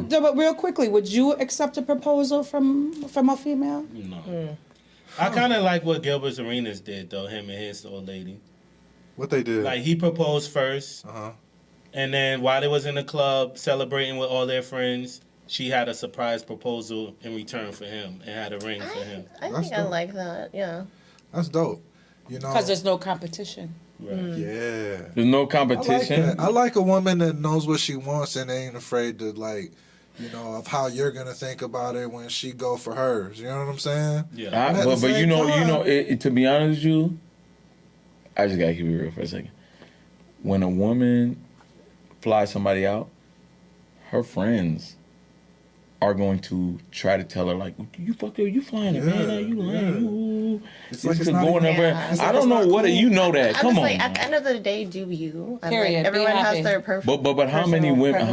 But real quickly, would you accept a proposal from a female? No. I kind of like what Gilbert Arenas did though. Him and his old lady. What they did? Like he proposed first, and then while they was in the club celebrating with all their friends, she had a surprise proposal in return for him and had a ring for him. I think I like that. Yeah. That's dope. You know, Because there's no competition. Right. Yeah. There's no I like competition. that. I like a woman that knows what she wants and ain't afraid to like you know, of how you're gonna think about it when she go for hers. You know what I'm saying? Yeah. But you know, to be honest with you, I just gotta keep it real for a second. When a woman flies somebody out, her friends are going to try to tell her like, "You fucked up, you flying it, man, you lying, you." It's like it's not even, I don't know what you know that. Come on. Like, at the end of the day, do you? Period. Like, everyone has their perfect. But how many women?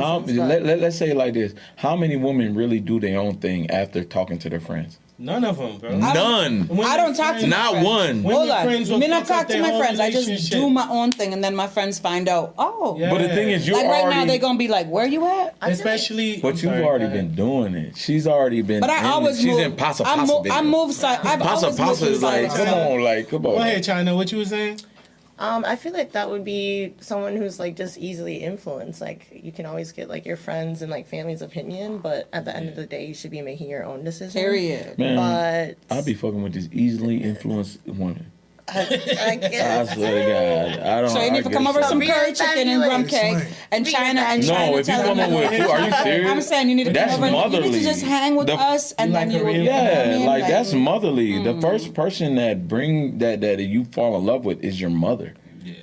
Let's say it like this: how many women really do their own thing after talking to their friends? None of them, bro. None. I don't talk to my Not friends. one. Hold on. friends will Me not fuck talk up to their my whole friends. I just relationship. do my own thing, and then my friends find out. Oh, Yeah. But the thing is, like right now they're gonna be like, "Where you at?" Especially. But you've already been doing it. She's already been. But I always she's move. in Pasa I Pasa. move side. I've always moved is like, side. come on. Go ahead, China. What you were saying? I feel like that would be someone who's like just easily influenced. Like you can always get like your friends and like family's opinion, but at the end of the day, you should be making your own decision. Period. Man, But I'll be fucking with this easily influenced woman. I I guess. swear to God, I don't. So you need to come over some curry chicken and rum cake and China and China. No, if you come over with food, are you serious? I'm saying you need to That's come over. motherly. You need to just hang with us, and then you will. Yeah, like that's motherly. The first person that you fall in love with is your mother.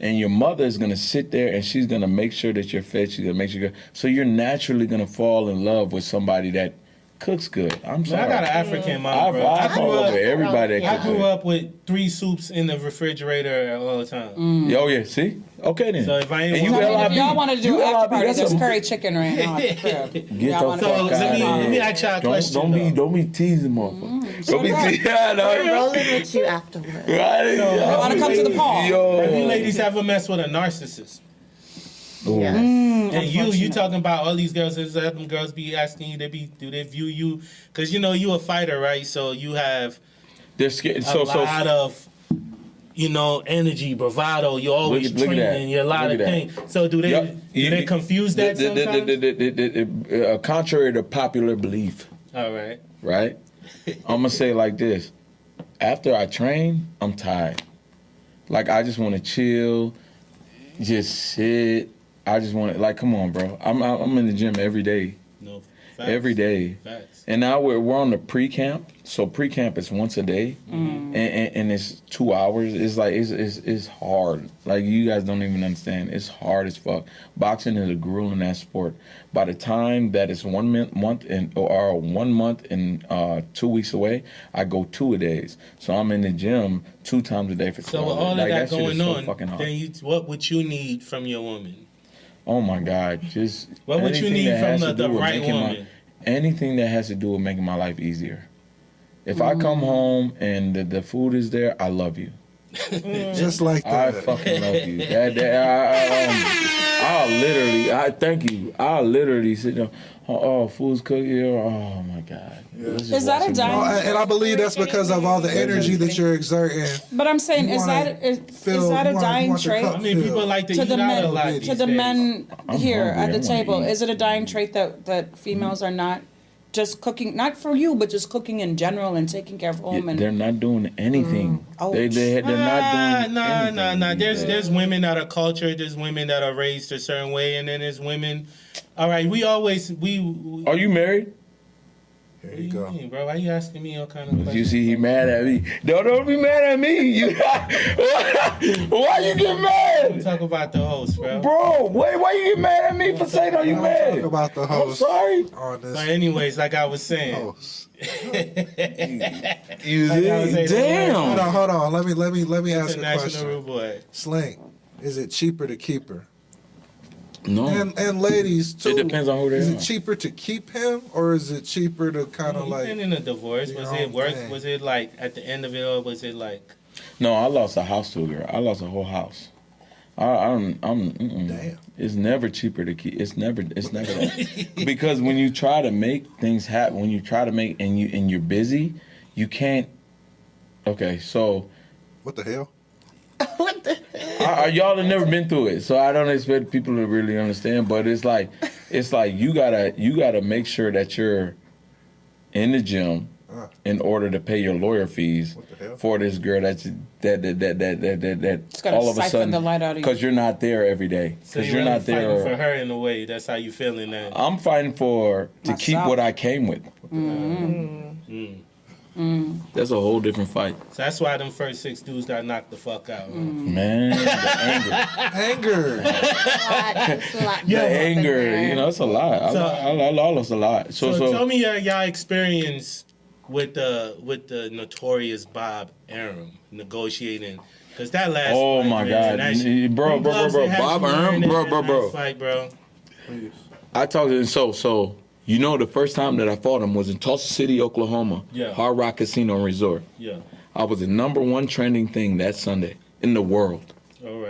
And your mother is gonna sit there and she's gonna make sure that you're fed. She's gonna make sure so you're naturally gonna fall in love with somebody that cooks good. I'm sorry. I got an African mom, bro. I fall in love with everybody that I cooks grew good. up with 3 soups in the refrigerator all the time. Oh yeah, see? Okay then. So if I ain't and you want- LIB, If y'all want to do you after LIB, party, that's there's a- curry chicken right now at the crib. Get Y'all the wanna fuck go out let me- of let me here. ask y'all a question, Don't be teasing, motherfucker. Don't be teasing. We're rolling with you afterwards. I want to come to the paw. Have you Yo. ladies ever messed with a narcissist? Yes. And you talking about all these girls, is that them girls be asking you, do they view you? Because you know you a fighter, right? So you have They're scared. a lot of, you know, energy, bravado. You're always Look at that. training. You're a lot Look of at things. So do they confuse that sometimes? Contrary to popular belief, All right. right? I'm gonna say it like this: after I train, I'm tired. Like I just want to chill, just sit. I just want to come on, bro. I'm in the gym every day. No. Facts. Every day. Facts. And now we're on the pre-camp. So pre-camp is once a day, and it's 2 hours. It's like it's hard. Like you guys don't even understand. It's hard as fuck. Boxing is a grueling ass sport. By the time that it's 1 month and 2 weeks away, I go 2-a-days. So I'm in the gym 2 times a day for 12 So with all of like, that shit is going so on, fucking hard. then what would you need from your woman? Oh my God, just What would you anything need that has from to the do with right making woman? anything that has to do with making my life easier. If I come home and the food is there, I love you. Just like I that. fucking love you. Thank you. I'll literally sit down. Oh, food's cooking. Oh my God. Let's just Is that watch a movie. dime? And I believe that's because of all the energy that you're exerting. But I'm saying, You is wanna that feel- a you want dying your trait? cup I mean, people like to eat out a lot to these the days. men I'm here hungry. at the I wanna table? eat. Is it a dying trait that females are not just cooking, not for you, but just cooking in general and taking care of home? And They're not doing anything. They're not doing anything. Nah. There's women that are cultured. There's women that are raised a certain way, and then there's women. All right, we Are you married? Here What you do you go. mean, bro? Why you asking me all kind of questions? You see, he mad at me. Don't be mad at me. Why you get mad? Talk about the host, bro. Bro, why you get mad at me for saying are you Don't mad? talk about the I'm host sorry. on this But anyways, like I was saying, host. You say, damn. Hold on. Let me ask a international question. rude boy. Slink, is it cheaper to keep her? No. And ladies too. It depends on who they Is are. it cheaper to keep him or is it cheaper to kind of You've like? been in a divorce. Was your it own worth? thing. Was it like at the end of it, or was it like? No, I lost a house to a girl. I lost a whole house. Damn. It's never cheaper to keep. It's never that. Because when you try to make things happen, when you try to make and you're busy, you can't. Okay, so What the hell? What the? y'all have never been through it, so I don't expect people to really understand. But it's like you gotta make sure that you're in the gym in order to pay your lawyer fees for this girl that all of a sudden because you're not there every day. So you're not there fighting for her in a way. That's how you feeling that. I'm fighting to keep what I came with. That's a whole different fight. So that's why them first 6 dudes got knocked the fuck out. Man, the anger. The anger. You know, it's a lot. I lost a lot. So tell me y'all experience with the notorious Bob Arum negotiating. Because that last oh fight, my man, God. Bro. Bob Arum, bro. Fight, bro. I talked to him, so you know the first time that I fought him was in Tulsa City, Oklahoma. Yeah. Hard Rock Casino and Resort. Yeah. I was the #1 trending thing that Sunday in the world. All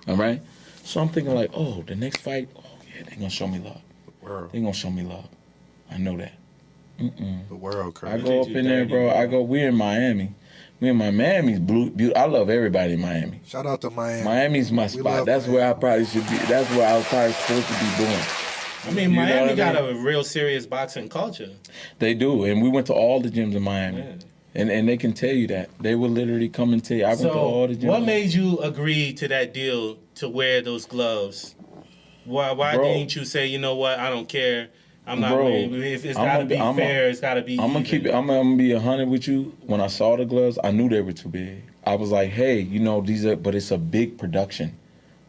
right? So I'm thinking like, oh, the next fight, oh yeah, they're going to show me love. They're going to show me love. I know that. The world, crazy. I go up in there, bro. We're in Miami. Miami's beautiful. I love everybody in Miami. Shout out to Miami. Miami's my spot. That's where I probably should be. That's where I was probably supposed to be doing. I mean, Miami got a real serious boxing culture. They do, and we went to all the gyms in Miami. Yeah. And they can tell you that. They will literally come and tell you, I went to all the gyms. What made you agree to that deal to wear those gloves? Why didn't you say, you know what, I don't care. I'm not wearing, if it's got to be fair, it's got to be I'm going to be 100 with you. When I saw the gloves, I knew they were too big. I was like, hey, you know, but it's a big production.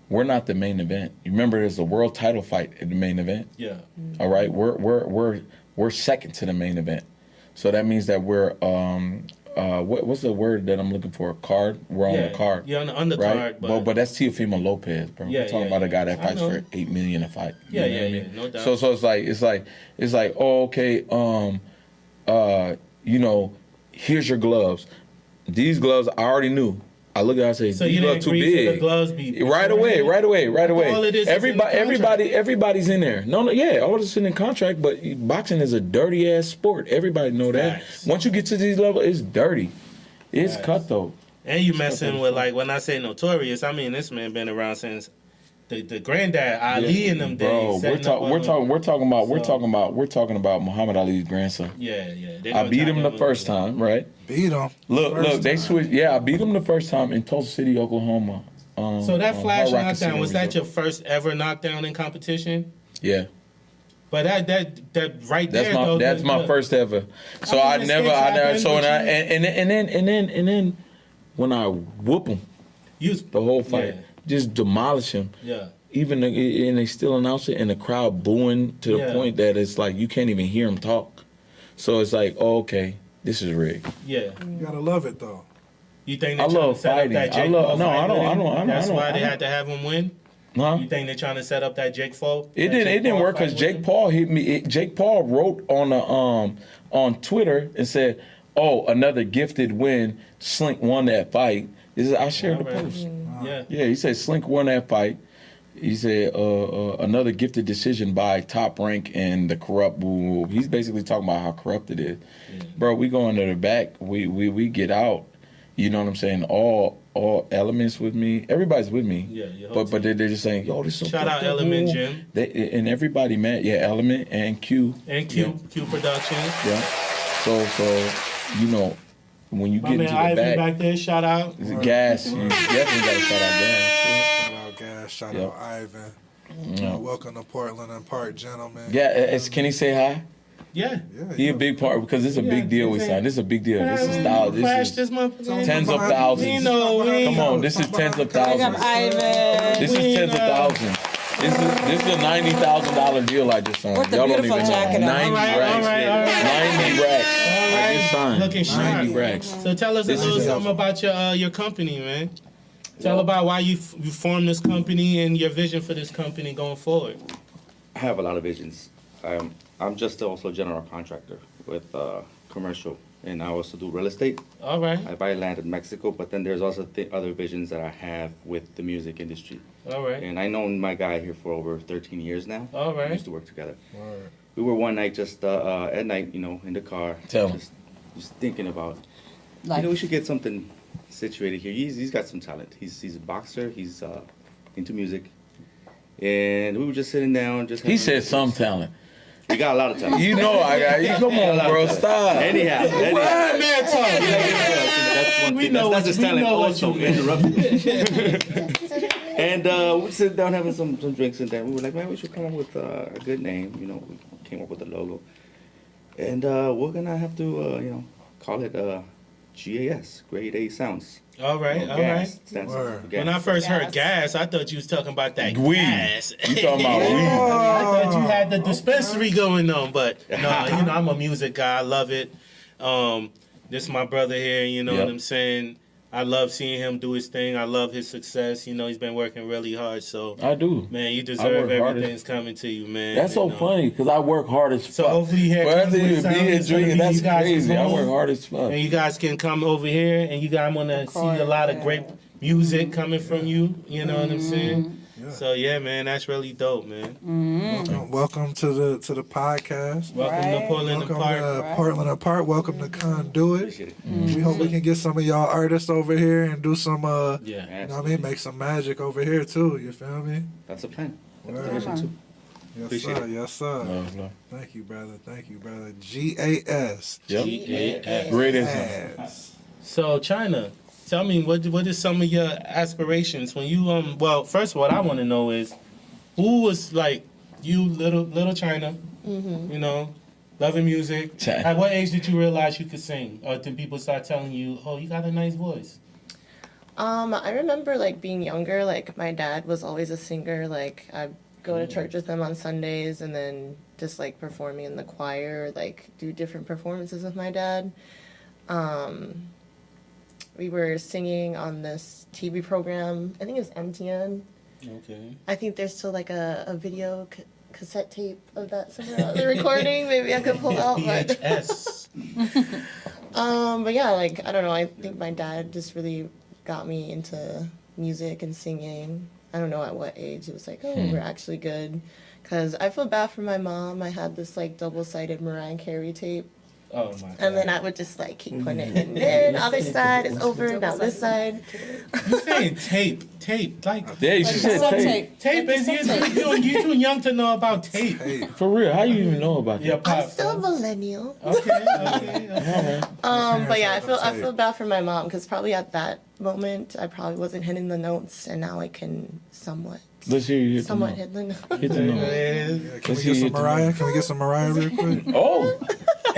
We're not the main event. You remember there's a world title fight at the main event? Yeah. All right, we're second to the main event. So that means that we're what's the word that I'm looking for? Card. We're on the card. Yeah, on the right? card. But that's Teofimo Lopez, bro. We're talking about a guy that fights for $8 million a fight. Yeah, no doubt. So it's like oh okay, you know, here's your gloves. These gloves I already knew. I look at it and say, so these gloves too big. The gloves be right away. All it is everybody's in there. No, all this is in the contract, but boxing is a dirty ass sport. Everybody know that. Once you get to these levels, it's dirty. It's cutthroat. And you messing with, like, when I say notorious, I mean this man been around since the granddad Ali in them days. Bro, we're talking about Muhammad Ali's grandson. Yeah. I beat him the first time, right? Beat him. Look, they switched. Yeah, I beat him the first time in Tulsa City, Oklahoma. So that flash knockdown, was that your first ever knockdown in competition? Yeah. But that right there, that's my first ever. So and then when I whoop him, the whole fight, just demolish him. Yeah. And they still announce it, and the crowd booing to the point that it's like you can't even hear him talk. So it's like, oh, okay, this is rigged. Yeah. You gotta love it though. You think they're trying to set up that Jake Paul fight? That's why they had to have him win? Huh? You think they're trying to set up that Jake Paul? It didn't work because Jake Paul hit me. Jake Paul wrote on Twitter and said, "Oh, another gifted win. Slink won that fight." I shared the post. Yeah. He said Slink won that fight. He said another gifted decision by Top Rank and the corrupt. He's basically talking about how corrupt it is, bro. We go into the back. We get out. You know what I'm saying? All elements with me. Everybody's with me. Yeah. But they're just saying, yo, this is shout out Element Jim. And everybody, man. Yeah, Element and Q. And Q Productions. Yeah. So you know, when you get into the Ivan back there, shout out. Gas. You definitely got to shout out Gas. Shout out Gas. Shout out Ivan. Welcome to Portland and Park, gentlemen. Yeah, can he say hi? Yeah. He a big part because it's a big deal we signed. This is a big deal. This is tens of thousands. Come on, this is tens of thousands. This is tens of thousands. This is a $90,000 deal I just signed. Y'all don't even know. 90 racks. 90 racks. I just signed. Looking sharp. 90 racks. So tell us a little something about your company, man. Tell about why you formed this company and your vision for this company going forward. I have a lot of visions. I'm just also a general contractor with commercial, and I also do real estate. All right. I buy land in Mexico, but then there's also other visions that I have with the music industry. All right. And I known my guy here for over 13 years now. All right. We used to work together. All right. We were one night just at night, in the car. Just thinking about, we should get something situated here. He's got some talent. He's a boxer. He's into music. And we were just sitting down. He said some talent. We got a lot of talent. You know I got you. Come on, bro. Stop. Anyhow. What man talking? That's one We thing. know That's what the you- we talent know what also. you Interrupted. And we sit down having some drinks, and then we were like, man, we should come up with a good name. You know, we came up with a logo. And we're going to have to, call it GAS, Grade A Sounds. All right, all right. Stands for gas. When I first heard gas, I thought you was talking about that Weed. gas. You talking about weed? I thought you had the dispensary going on, but no, I'm a music guy. I love it. This is my brother here, you know what I'm saying? I love seeing him do his thing. I love his success. You know, he's been working really hard. So I do. Man, you deserve everything's coming to you, man. That's so funny because I work hard as fuck. So hopefully here Wherever you be here drinking, that's you guys crazy. I can work hard as fuck. And you guys can come over here and you guys want to see a lot of great music coming from you. You know what I'm saying? Yeah. So yeah, man, that's really dope, man. Welcome to the podcast. Welcome to Portland Welcome Apart. to Portland Apart. Welcome to Conduit. We hope we can get some of y'all artists over here and do some, you know what I mean, make some magic over here too. You feel me? That's a plan. That's Word. a vision too. Yes, Appreciate sir. it. Yes, sir. No. Thank you, brother. Thank you, brother. GAS. Yep. GAS. Great Yes. So China, tell me what is some of your aspirations when you well, first what I want to know is who was like you little China, you know, loving music. China. At what age did you realize you could sing, or did people start telling you, "Oh, you got a nice voice"? I remember like being younger, like my dad was always a singer. Like I'd go to church with him on Sundays and then just like performing in the choir, like do different performances with my dad. We were singing on this TV program. I think it was MTN. Okay. I think there's still like a video cassette tape of that somewhere. The recording, maybe I could pull out. But VHS. but yeah, like I don't know. I think my dad just really got me into music and singing. I don't know at what age it was like, oh, we're actually good. Because I feel bad for my mom. I had this like double-sided Mariah Carey tape. Oh my God. And then I would just like keep putting it in there. Other side is over. Now this side. You saying tape, like Yeah, you said tape. tape is you too young to know about tape. For real, how you even know about Yeah, that? I'm still a millennial. Okay. But yeah, I feel bad for my mom because probably at that moment I probably wasn't hitting the notes, and now I can somewhat. Let's hear you hit the note. Hit the notes. Hit the note. Yeah, can we get some Mariah? Can we get some Mariah real quick? Oh,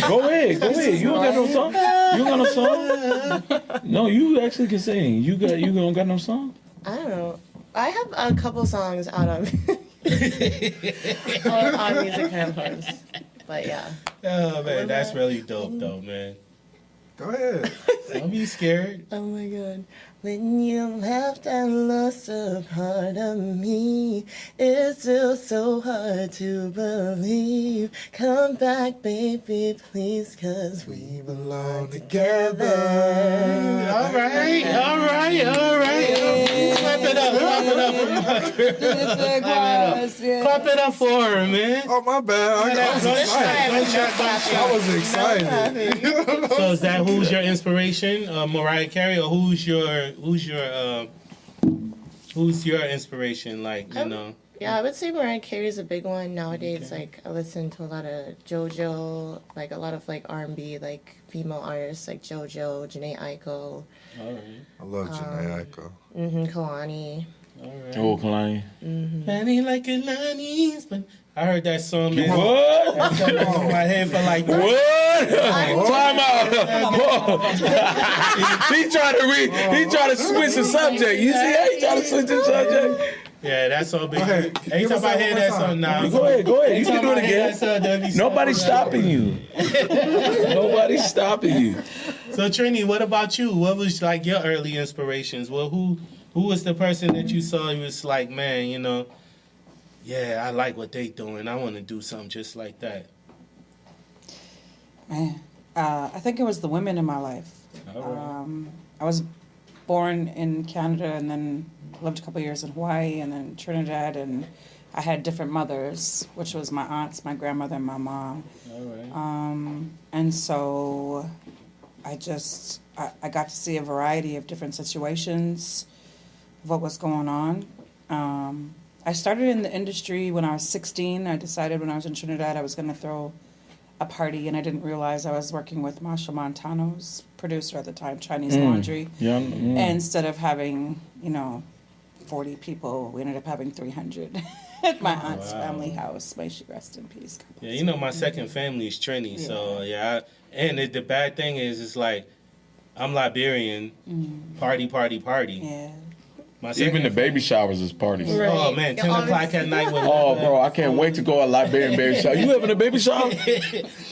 go ahead. You don't got no song? You don't got no song? No, you actually can sing. You don't got no song? I don't know. I have a couple songs out on on music platforms, but yeah. Oh man, that's really dope though, man. Go ahead. Don't be scared. Oh my God. When you left, I lost a part of me. It's still so hard to believe. Come back, baby, please, 'cause we belong together. All right. Clap it up for my girl. Clap it up for her, man. Oh, my bad. I was excited. So is that who's your inspiration, Mariah Carey, or who's your inspiration? Like, you know. Yeah, I would say Mariah Carey is a big one nowadays. Like I listen to a lot of JoJo, like a lot of like R&B, like female artists like JoJo, Jhené Aiko. All right. I love Jhené Aiko. Kalani. All right. Oh, Kalani. Honey like Kalani's, but I heard that song, man. What? That's in my head for like What? Time out. He tried to switch the subject. You see how he tried to switch the subject? Yeah, that's so big. ahead. Every Give time us I that hear one that more song time. now, Go ahead. You every can time do it I hear again. that song, there'll be Nobody's something stopping you. Nobody's stopping you. So Trini, what about you? What was like your early inspirations? Well, who was the person that you saw? You was like, man, you know, yeah, I like what they doing. I want to do something just like that. Man, I think it was the women in my life. All right. I was born in Canada and then lived a couple years in Hawaii and then Trinidad, and I had different mothers, which was my aunts, my grandmother, and my mom. All right. And so I got to see a variety of different situations of what was going on. I started in the industry when I was 16. I decided when I was in Trinidad I was going to throw a party, and I didn't realize I was working with Masha Montano's producer at the time, Chinese Laundry. Yeah. And instead of having, 40 people, we ended up having 300 at my aunt's family house. May she rest in peace. Yeah, my second family is Trinny, so and the bad thing is, it's like, I'm Liberian, party. Yeah. Even the baby showers is parties. Right. Oh man, 10 o'clock at night with Oh, bro, I can't wait to go a Liberian baby shower. You having a baby shower?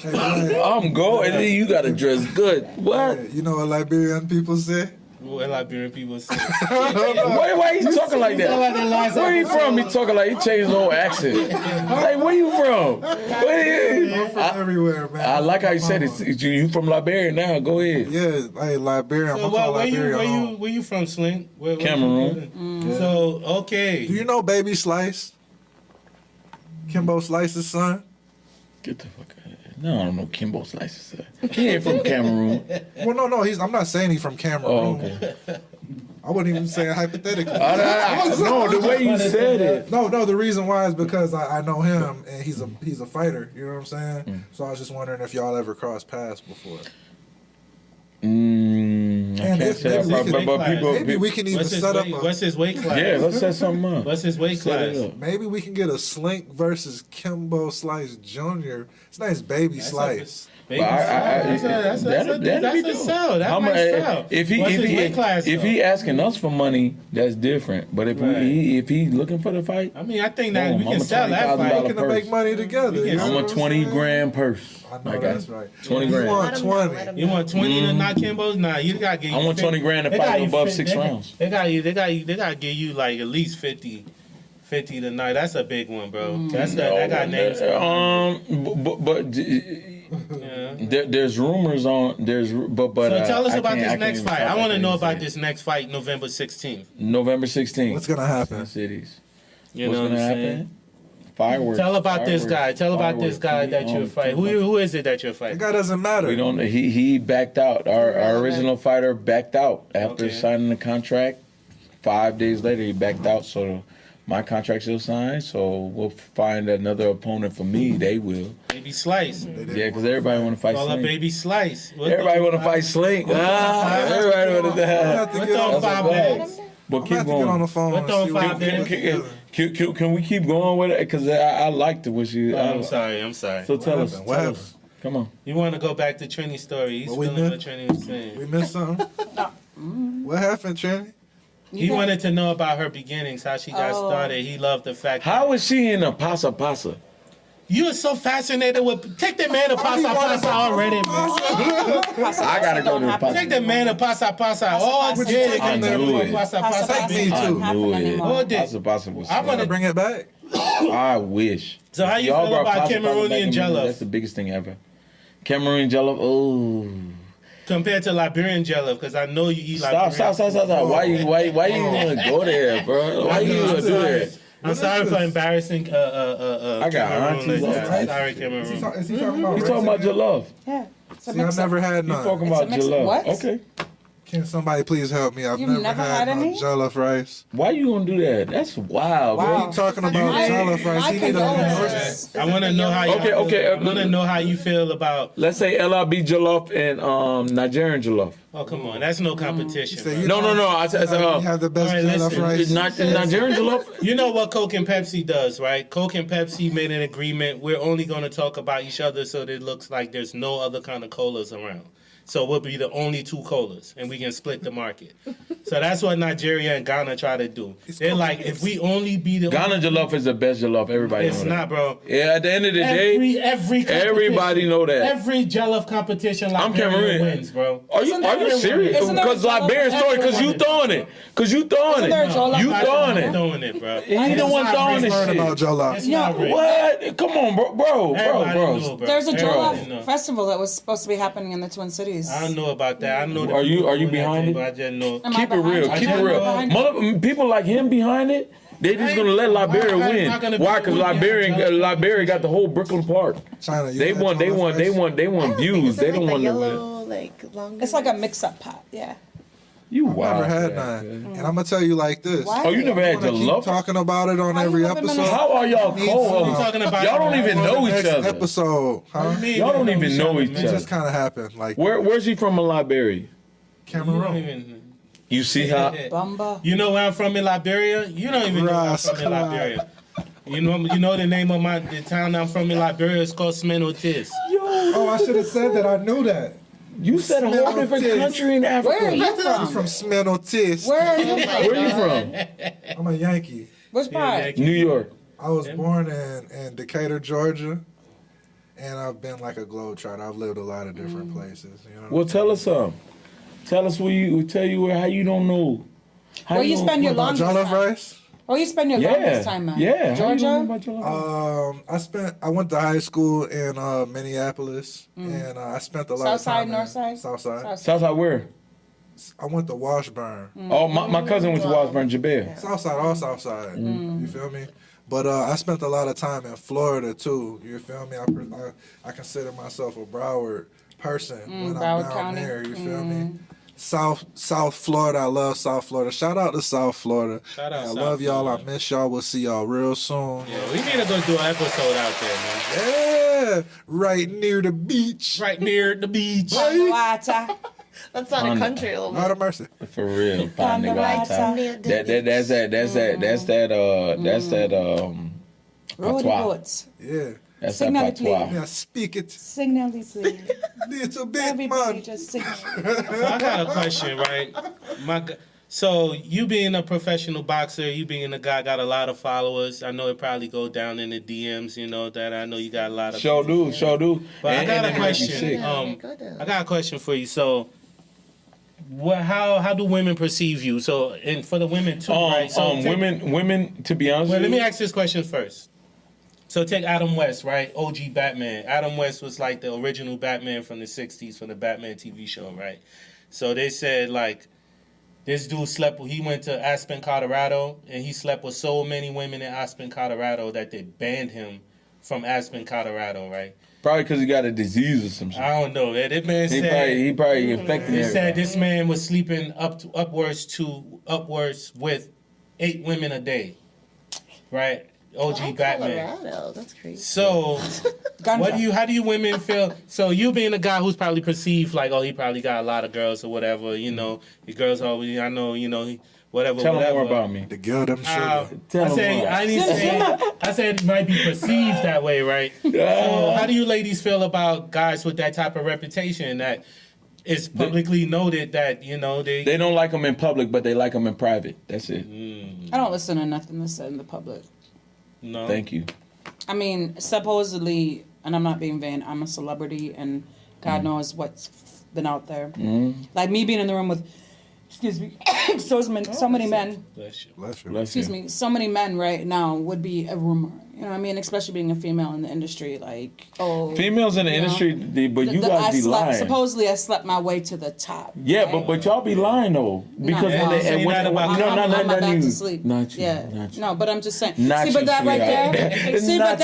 I'm going, and then you got to dress good. What? You know what Liberian people say? what Liberian people say. Why he talking like that? Where you from? He talking like he changed the whole accent. Like, where you from? I'm from everywhere, man. I like how you said it. You from Liberia now. Go ahead. Yeah, hey, Liberian. So I'm from Liberia. where you from, Slink? Cameroon. So okay. Do you know Baby Slice? Kimbo Slice's son? Get the fuck out of here. No, I don't know Kimbo Slices. He ain't from Cameroon. Well, no, I'm not saying he's from Cameroon. Oh, okay. I wasn't even saying hypothetically. No, the way you said it. No, the reason why is because I know him and he's a fighter. You know what I'm saying? So I was just wondering if y'all ever crossed paths before. I can't say that, Maybe we can even set up. What's his weight class? Yeah, let's set something up. What's his weight class? Maybe we can get a Slink versus Kimbo Slice Jr. His name's Baby Slice. That's a sell. That might sell. If What's his weight class, if he asking us for money, that's different. But if he looking for the fight, I mean, I think that we can sell that fight. We can make money together. I'm a 20 grand purse. I know that's right. 20 You grand. want 20? You want 20 to knock Kimbo's? Nah, you gotta get. I want 20 grand to fight above 6 rounds. They gotta give you like at least 50 tonight. That's a big one, bro. That got names. There's rumors on but so tell us about this next fight. I want to know about this next fight, November 16th. November 16th. What's gonna happen? Cities. You What's know what gonna I'm saying? happen? Fireworks. Tell about this guy. Tell about this guy that you're fighting. Who is it that you're The fighting? guy doesn't matter. We don't. He backed out. Our original fighter backed out after signing the contract. 5 days later, he backed out. So my contract's still signed. So we'll find another opponent for me. They will. Baby Slice. Yeah, because everybody want to fight Call Slink. a Baby Slice. Everybody want to fight Slink. Everybody want to. What's on 5 minutes? But I'm keep have to get on going. the phone. What's and on see what 5 we can minutes? put together. Can we keep going with it? Because I liked it when she. I'm sorry. So tell us. What happened? Come on. You want to go back to Trinny's story? He's What we feeling what missed? Trinny was saying. We missed something. What happened, Trinny? He wanted to know about her beginnings, how she got started. He loved the fact. How is she in a pasa pasa? You are so fascinated with. Take the man to pasa pasa already, bro. I gotta go to the pasa. Take the man to pasa pasa all day. I knew it. Pasa pasa. Take me too. I knew it. Hold it. Pasa pasa was. I want to Bring it back. I wish. So how you Y'all feel brought about pasa pasa Cameroonian back in the- jollof? That's the biggest thing ever. Cameroonian jollof. Oh. compared to Liberian jollof, because I know you eat Stop. Liberian. Why you gonna go there, bro? Why you gonna do that? I'm sorry for embarrassing I got aunties. Sorry, Cameroon. Is he talking about? You talking about jollof? Yeah. See, I've never had You none. talking about mix of jollof? what? Okay. Can somebody please help me? I've You've never never had had no any? jollof rice. Why you gonna do that? That's wild, Wow. bro. You talking about jollof rice? I He can need go a with I want to know how. Okay. I want to know how you feel about. Let's say LRB jollof and Nigerian jollof. Oh, come on, that's no competition. Say bro. you No. I said You have the best All right, jollof listen. rice. Nigerian jollof. You know what Coke and Pepsi does, right? Coke and Pepsi made an agreement. We're only going to talk about each other so that it looks like there's no other kind of colas around. So we'll be the only two colas, and we can split the market. So that's what Nigeria and Ghana try to do. They're like, if we only be the Ghana jollof is the best jollof. Everybody it's know not, that. bro. Yeah, at the end of the day, everybody know that. Every jollof competition, I'm Liberian Cameroonian. wins, bro. Are you serious? Isn't there Because a jollof Liberian story, because you throwing it. Because you throwing Isn't there a it. jollof You throwing it. Throwing it, bro. He the one throwing this Learn shit. about jollof. It's not real. What? Come on, bro. Everybody know, bro. There's a Everybody know. jollof festival that was supposed to be happening in the Twin Cities. I don't know about that. I know. Are you behind it? But I just know. Am I Keep it behind real. it? Keep I it real. know. Mother, people like him behind it, they just gonna let Liberia Why win. not gonna be Why? Because the one behind Liberia got the whole Brooklyn Park. China, you They had want jollof rice? views. They don't want to win. Longer. It's like a mix-up pot, yeah. I've never had none. And I'm gonna tell you like this. Why? Oh, you never had your Keep love? talking about it on How every you live in episode. Minnesota? How are y'all cold? talking about Y'all don't even know each Next other. episode, huh? Y'all don't even know each It other. just kind of happened. Like Where's he from in Liberia? Cameroon. You see how? Bumba. You know where I'm from in Liberia? You don't even know where I'm from in Rascal. Liberia. You know the name of the town I'm from in Liberia is called Smenotis. Oh, I should have said that. I knew that. You said a whole different country in Africa. Where are you I'm from? from Smenotis. Where are you from? Where you from? I'm a Yankee. Which part? New York. I was born in Decatur, Georgia, and I've been like a globetrotter. I've lived a lot of different places. You know. Well, tell us something. Tell us how you don't know. Where you spend your About longest jollof time? rice? Where you spend your longest time, man? Yeah. How you don't know Georgia? about your life? I went to high school in Minneapolis, and I spent a lot South of side, time north side? South side. Southside where? I went to Washburn. Oh, my cousin went to Washburn, Jabir. South side, all South side. You feel me? But I spent a lot of time in Florida too. You feel me? I consider myself a Broward person when Broward I'm down County. there. You feel me? South Florida. I love South Florida. Shout out to South Florida. Shout out I South love y'all. Florida. I miss y'all. We'll see y'all real soon. Yeah, we need to go do an episode out there, man. Yeah, right near the beach. Right near the beach. Water. That sounded country a little Lord bit. of mercy. For real. Thunder That's that Road patois. boats. Yeah. That's that Signal patois. Yeah, speak it. Signally, please. Little bit, Everybody man. just sing. So I got a question, right? So you being a professional boxer, you being a guy got a lot of followers. I know it probably go down in the DMs. You know that. I know you got a lot of. Show do. But I got a it make you question. sick. I got a question for you. So, how do women perceive you? So, and for the women too, right? So women. To be honest, Well, let with me you, ask this question first. So take Adam West, right? OG Batman. Adam West was like the original Batman from the 60s from the Batman TV show, right? So they said like this dude he went to Aspen, Colorado, and he slept with so many women in Aspen, Colorado that they banned him from Aspen, Colorado, right? probably because he got a disease or some shit. I don't know, man. That man said He probably infected he everybody. said this man was sleeping upwards with 8 women a day, right? OG Batman. Colorado, that's crazy. So, how do you women feel? So you being a guy who's probably perceived like, oh, he probably got a lot of girls or whatever, you know, the girls always, I know, you know, whatever. Tell him more about me. The girl them sugar. I said it might be perceived that way, right? So how do you ladies feel about guys with that type of reputation that it's publicly noted that, you know, they don't like them in public, but they like them in private. That's it. I don't listen to nothing that's said in the public. No. Thank you. I mean, supposedly, and I'm not being vain, I'm a celebrity, and God knows what's been out there. Like me being in the room with, excuse me, so many men. Bless you. Bless you. Excuse me, so many men right now would be a rumor. You know what I mean? Especially being a female in the industry, like, oh. Females in the industry, but you guys be lying. Supposedly, I slept my way to the top. Yeah, right? but y'all be lying though, because No. I'm back to sleep. Not you. Yeah. Not you. No, but I'm just saying. Not see, but you, that right sweetheart. there. See, but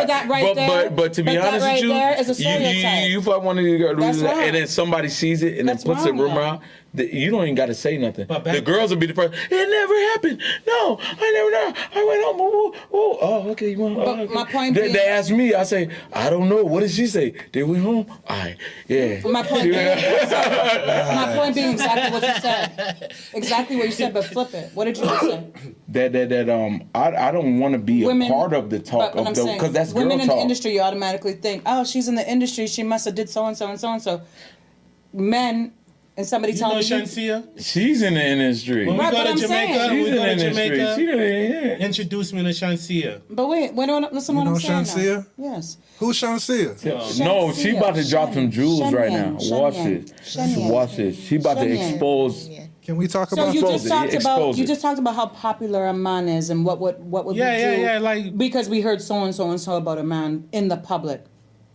that right there. But to be that honest right with you, there is a stereotype. you fuck one of your girls, That's wrong. and then somebody sees it and That's then puts a wrong, rumor though. out. You don't even got to say nothing. But The girls will be the first. It never happened. No, I never know. I went home. Oh, okay. You want? But okay. my point They being- ask me. I say, I don't know. What did she say? They went home. Yeah. My point being exactly what you said. Exactly what you said, but flip it. What did you just say? I don't want to be a part of the talk but I'm of the saying, because that's girl women in talk. the industry. You automatically think, oh, she's in the industry. She must have did so and so and so and so. Men and somebody You telling know me. Shansia? She's in the industry. When we Right, go but to I'm Jamaica, saying- She's we in go the to industry. Jamaica. Introduce me to Shansia. But wait, listen You what know I'm saying. Shansia? Now. Yes. Who's Shansia? No, she about to drop some jewels right now. Shenyan, Watch Shenyan, it. Shenyan. Watch it. She about to Shenyan. expose. Can we talk So about you that? just talked about Expose it. how popular a man is and what would we do Yeah, like because we heard so and so about a man in the public.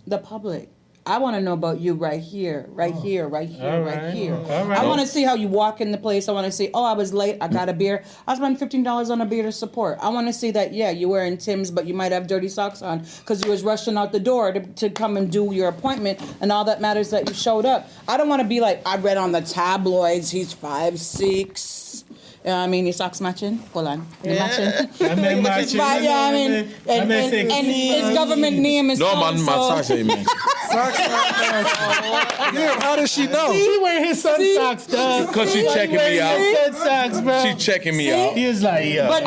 The public. I want to know about you right here, right here, right here, All right right. here. All right. I want to see how you walk in the place. I want to see, oh, I was late. I got a beer. I spent $15 on a beer to support. I want to see that, yeah, you're wearing Tim's, but you might have dirty socks on because you was rushing out the door to come and do your appointment, and all that matters that you showed up. I don't want to be like, I read on the tabloids, he's 5'6". I mean, your socks matching? Hold on. They're matching? I mean, matching. Yeah, I mean, and his government name is No, my so-and-so. socks ain't matching. Socks not matching. Yeah, how does she know? He wearing his son socks, dog. Because she checking me out. Son socks, bro. She checking me out. He was like, yo. But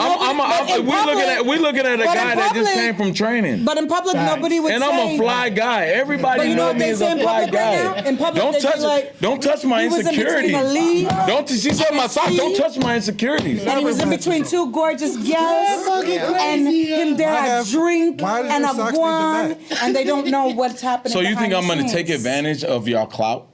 We looking at a but in guy that just public- came from training. But in public, Facts. nobody would And say. I'm a fly guy. Everybody But you know know what me they as say a in fly public right guy. now? In public, Don't they touch be like, don't touch my he was in between insecurities. a lead Don't she said my socks. Don't touch my insecurities. and he was in between two gorgeous gals, and him there Why a have- drink why does and your a socks need to guan, match? and they don't know what's happening. So you think behind I'm the gonna take scenes. advantage of your clout?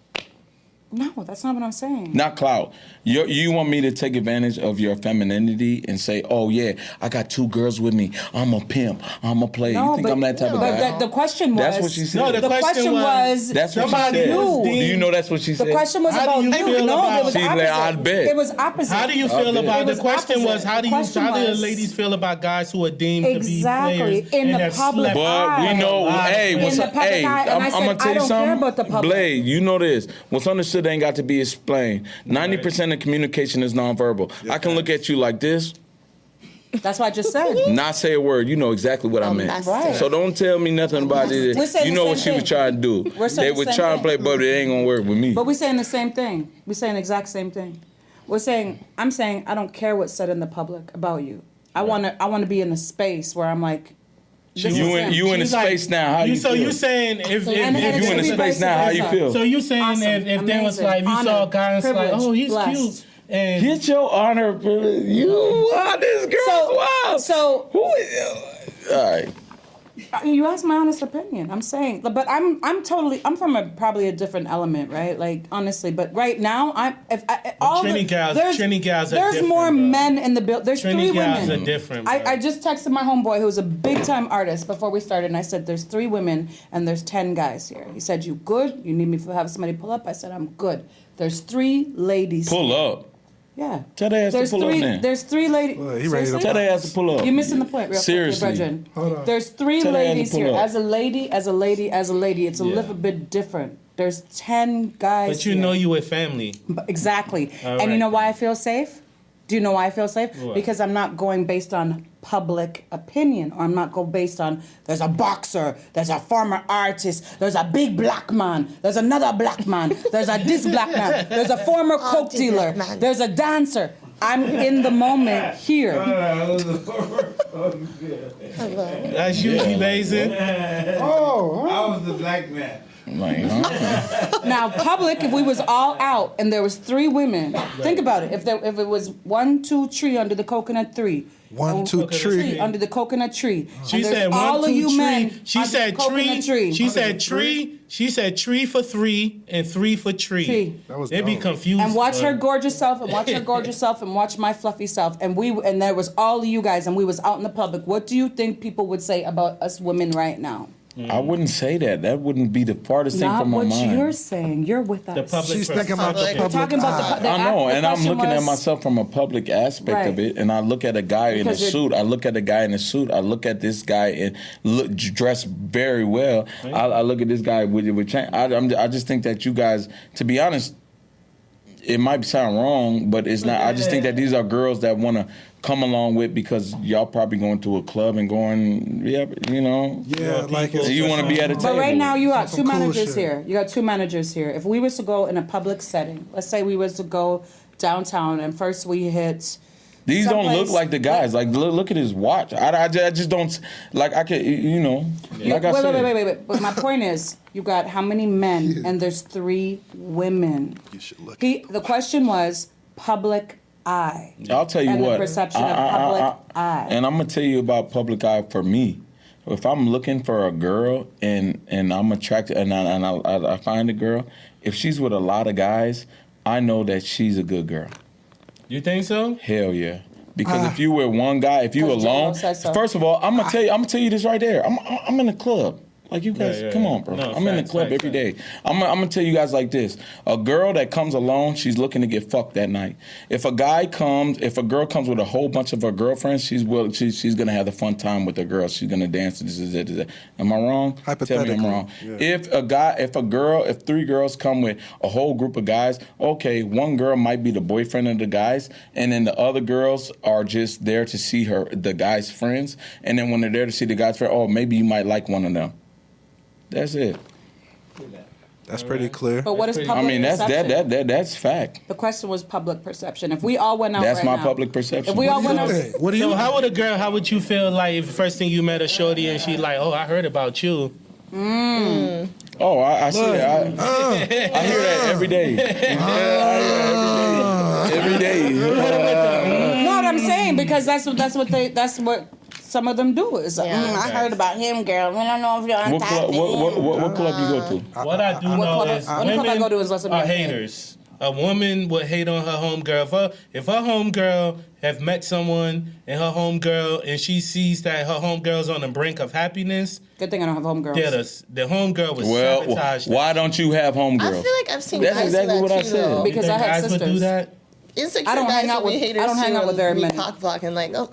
No, that's not what I'm saying. Not clout. You want me to take advantage of your femininity and say, oh yeah, I got 2 girls with me. I'm a pimp. I'm a player. No, you think but- I'm that type of But guy? the question was. That's what she said. No, The question was. That's what she somebody said. was Do deemed- you know that's what she said? The question was How about do you feel No, about- it was See, opposite. I bet. It was opposite. How do you feel bet. about It the was question? Was opposite. how do The you question how do the was- ladies feel about guys who are deemed to be Exactly. players In and the have public slept? But we know, Eye. hey, In what's the up? public Hey, eye, and I I'm said, gonna I tell you don't care something. about the public. Blade, you know this. What's understood ain't got to be explained. 90% of communication is nonverbal. I can look at you like this, That's what I just said. not say a word. You know exactly what I meant. that's Right. So don't tell me nothing about We're it. saying You the know what same she was thing. trying to do. We're saying They the were same trying to thing. play, but it ain't gonna work with me. But we're saying the same thing. We're saying the exact same thing. I'm saying I don't care what's said in the public about you. I wanna be in a space where I'm like, this is him. You in a She's like- space now. How you So feel? you saying if And If you in a it's space now, how you vice versa. feel? so you saying Awesome, if there was amazing, like if you saw a honored, guy and it's like, privileged, oh, he's blessed. cute, and Get your honor, privilege. You are this girl's wild. So Who is? All right. you asked my honest opinion. I'm saying, but I'm from probably a different element, right? Like honestly, but right now Trinny gals are there's different, more bro. men in the build. There's Trinny 3 gals women. are different, bro. I just texted my homeboy who's a big time artist before we started, and I said, "There's 3 women and there's 10 guys here." He said, "You good? You need me to have somebody pull up?" I said, "I'm good." There's 3 ladies. Pull up. Yeah. Tell their ass to There's pull up 3. then. There's 3 ladies. Well, he ready to Tell their ass to pull up. You're missing the point, real Seriously. quick, brethren. Hold on. There's 3 Tell her to ladies pull here. up. As a lady, it's a little bit different. There's 10 guys. but you here. know you with family. Exactly. All And you right. know why I feel safe? Do you know why I feel safe? What? Because I'm not going based on public opinion, or I'm not going based on there's a boxer, there's a former artist, there's a big black man, there's another black man, there's a this black man, there's a former coke two dealer, black men. there's a dancer. I'm in the moment here. That's you, amazing. Oh, I was the black man. Like, huh? Now, public, if we was all out and there was 3 women, think about it. If it was 1, 2, 3 under the coconut tree. 1, 2, Tree. 3. Under the coconut tree. She And there's said all one, of two, you tree. men She under said the coconut tree. She said Tree. tree. She said tree for 3 and 3 for tree. Tree. That was They'd be dope. confused. And watch her gorgeous self, and watch her gorgeous self, and watch my fluffy self. And there was all of you guys, and we was out in the public. What do you think people would say about us women right now? I wouldn't say that. That wouldn't be the farthest thing Not from my what mind. you're saying. You're with us. The public. She's thinking about the Public. public Talking about eye. the I know, the and I'm question looking at was- myself from a public aspect Right. of it, and I look at a guy in a Because you're- suit. I look at a guy in a suit. I look at this guy in dressed very well. I look at this guy with chain. I just think that you guys, to be honest, it might sound wrong, but it's not. I just think that these are girls that want to come along with because y'all probably going to a club and going, yeah, you know. Yeah, like people- it's You want to be at a table. But right now you got Some 2 cool managers shit. here. You got 2 managers here. If we was to go in a public setting, let's say we was to go downtown, and first we hit. These don't look someplace- like the guys. Like look at his watch. I just don't like. I can, you know. Like I said. Wait. But my point is, you got how many men, and there's 3 women. You should look. The question was public eye. I'll tell you and what. the perception of public eye. And I'm gonna tell you about public eye for me. If I'm looking for a girl and I'm attracted and I find a girl, if she's with a lot of guys, I know that she's a good girl. You think so? Hell yeah. Because if you with one guy, if you 'Cause alone, J-Lo said so. first of all, I'm gonna tell you this right there. I'm in a club. Like, you guys, Yeah. come on, bro. No, I'm in the facts, club facts, every day. I'm gonna tell you guys like this. A girl that comes alone, she's looking to get fucked that night. If a girl comes with a whole bunch of her girlfriends, she's gonna have the fun time with the girls. She's gonna dance. This. Am I wrong? Tell me I'm wrong. Yeah. If 3 girls come with a whole group of guys, okay, one girl might be the boyfriend of the guys, and then the other girls are just there to see the guy's friends. And then when they're there to see the guy's friend, oh, maybe you might like one of them. That's it. That's pretty clear. But what is public perception? That's fact. The question was public perception. If we all went out That's right my now, public perception. If we all What do went you out, think? What do you So how would you feel like if the first thing you met a shorty and she like, oh, I heard about you? Oh, I see that. I hear that every day. Every day. know what I'm saying? Because that's what some of them do. Is I heard about him, girl. I don't know if you're on top. What club you go to? What I do know is women are haters. A woman would hate on her homegirl. If her homegirl have met someone and her homegirl and she sees that her homegirl's on the brink of happiness. Good thing I don't have homegirls. Yeah, the homegirl was sabotaged. Why don't you have homegirls? I feel like I've seen That's guys exactly do that what I too, said. though. Because I have guys sisters. would do that? Insecure I don't guys hang out will be with- haters I don't hang too out with and very be many. cock-blocking like, oh,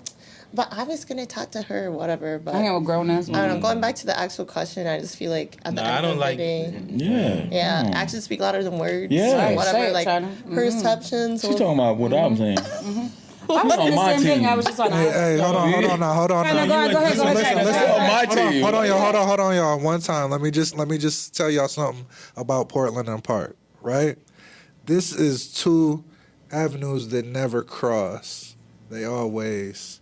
but I was gonna talk to her, whatever. But I hang out with grown ass. I don't know. Going back to the actual question, I just feel like at the I end don't of like. the day, Yeah. actions speak louder than words. Yeah. or whatever. Say it, Like China. perceptions. She's talking about what I'm saying. I was saying the my same thing. team. I was just like, Hey, hold on now. Go ahead, go ahead, Listen, on my team. Hold on, y'all. One time, let me just tell y'all something about Portland and Park, right? This is 2 avenues that never cross. They always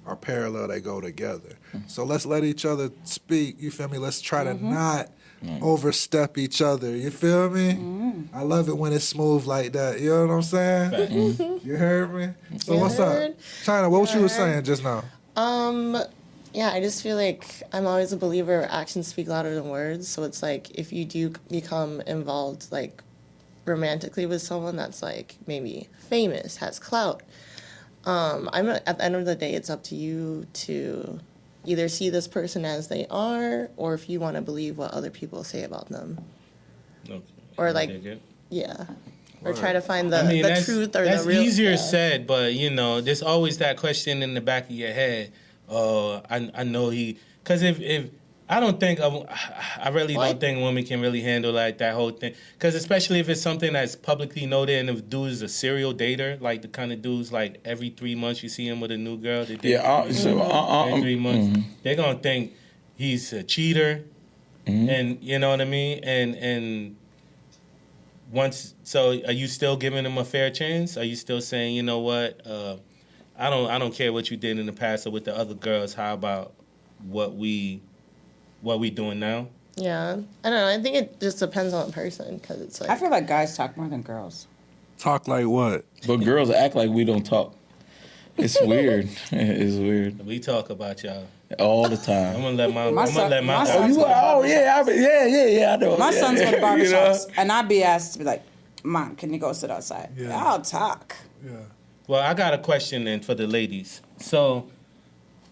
are parallel. They go together. So let's let each other speak. You feel me? Let's try to not overstep each other. You feel me? I love it when it's smooth like that. You know what I'm saying? You heard me? So You what's heard? up? China, what you were saying just now? Yeah, I just feel like I'm always a believer actions speak louder than words. So it's like if you do become involved like romantically with someone that's like maybe famous, has clout, at the end of the day, it's up to you to either see this person as they are or if you want to believe what other people say about them. Okay. Or like, yeah. Or try to find the truth or that's the real. easier said, but there's always that question in the back of your head. Oh, I know he. Because if I don't think I really don't think women can really handle like that whole thing. Because especially if it's something that's publicly noted, and if dude is a serial dater, like the kind of dudes like every 3 months you see him with a new girl. Every 3 months, they're gonna think he's a cheater, and you know what I mean. And once, so are you still giving him a fair chance? Are you still saying, you know what? I don't care what you did in the past or with the other girls. How about what we doing now? Yeah, I don't know. I think it just depends on the person because it's like I feel like guys talk more than girls. Talk like what? But girls act like we don't talk. It's weird. It's weird. We talk about y'all all the time. I'm gonna let my son's I know. My son's go to barbershops, and I'd be asked to be like, "Mom, can you go sit outside?" Yeah. I'll talk. Yeah. Well, I got a question then for the ladies. So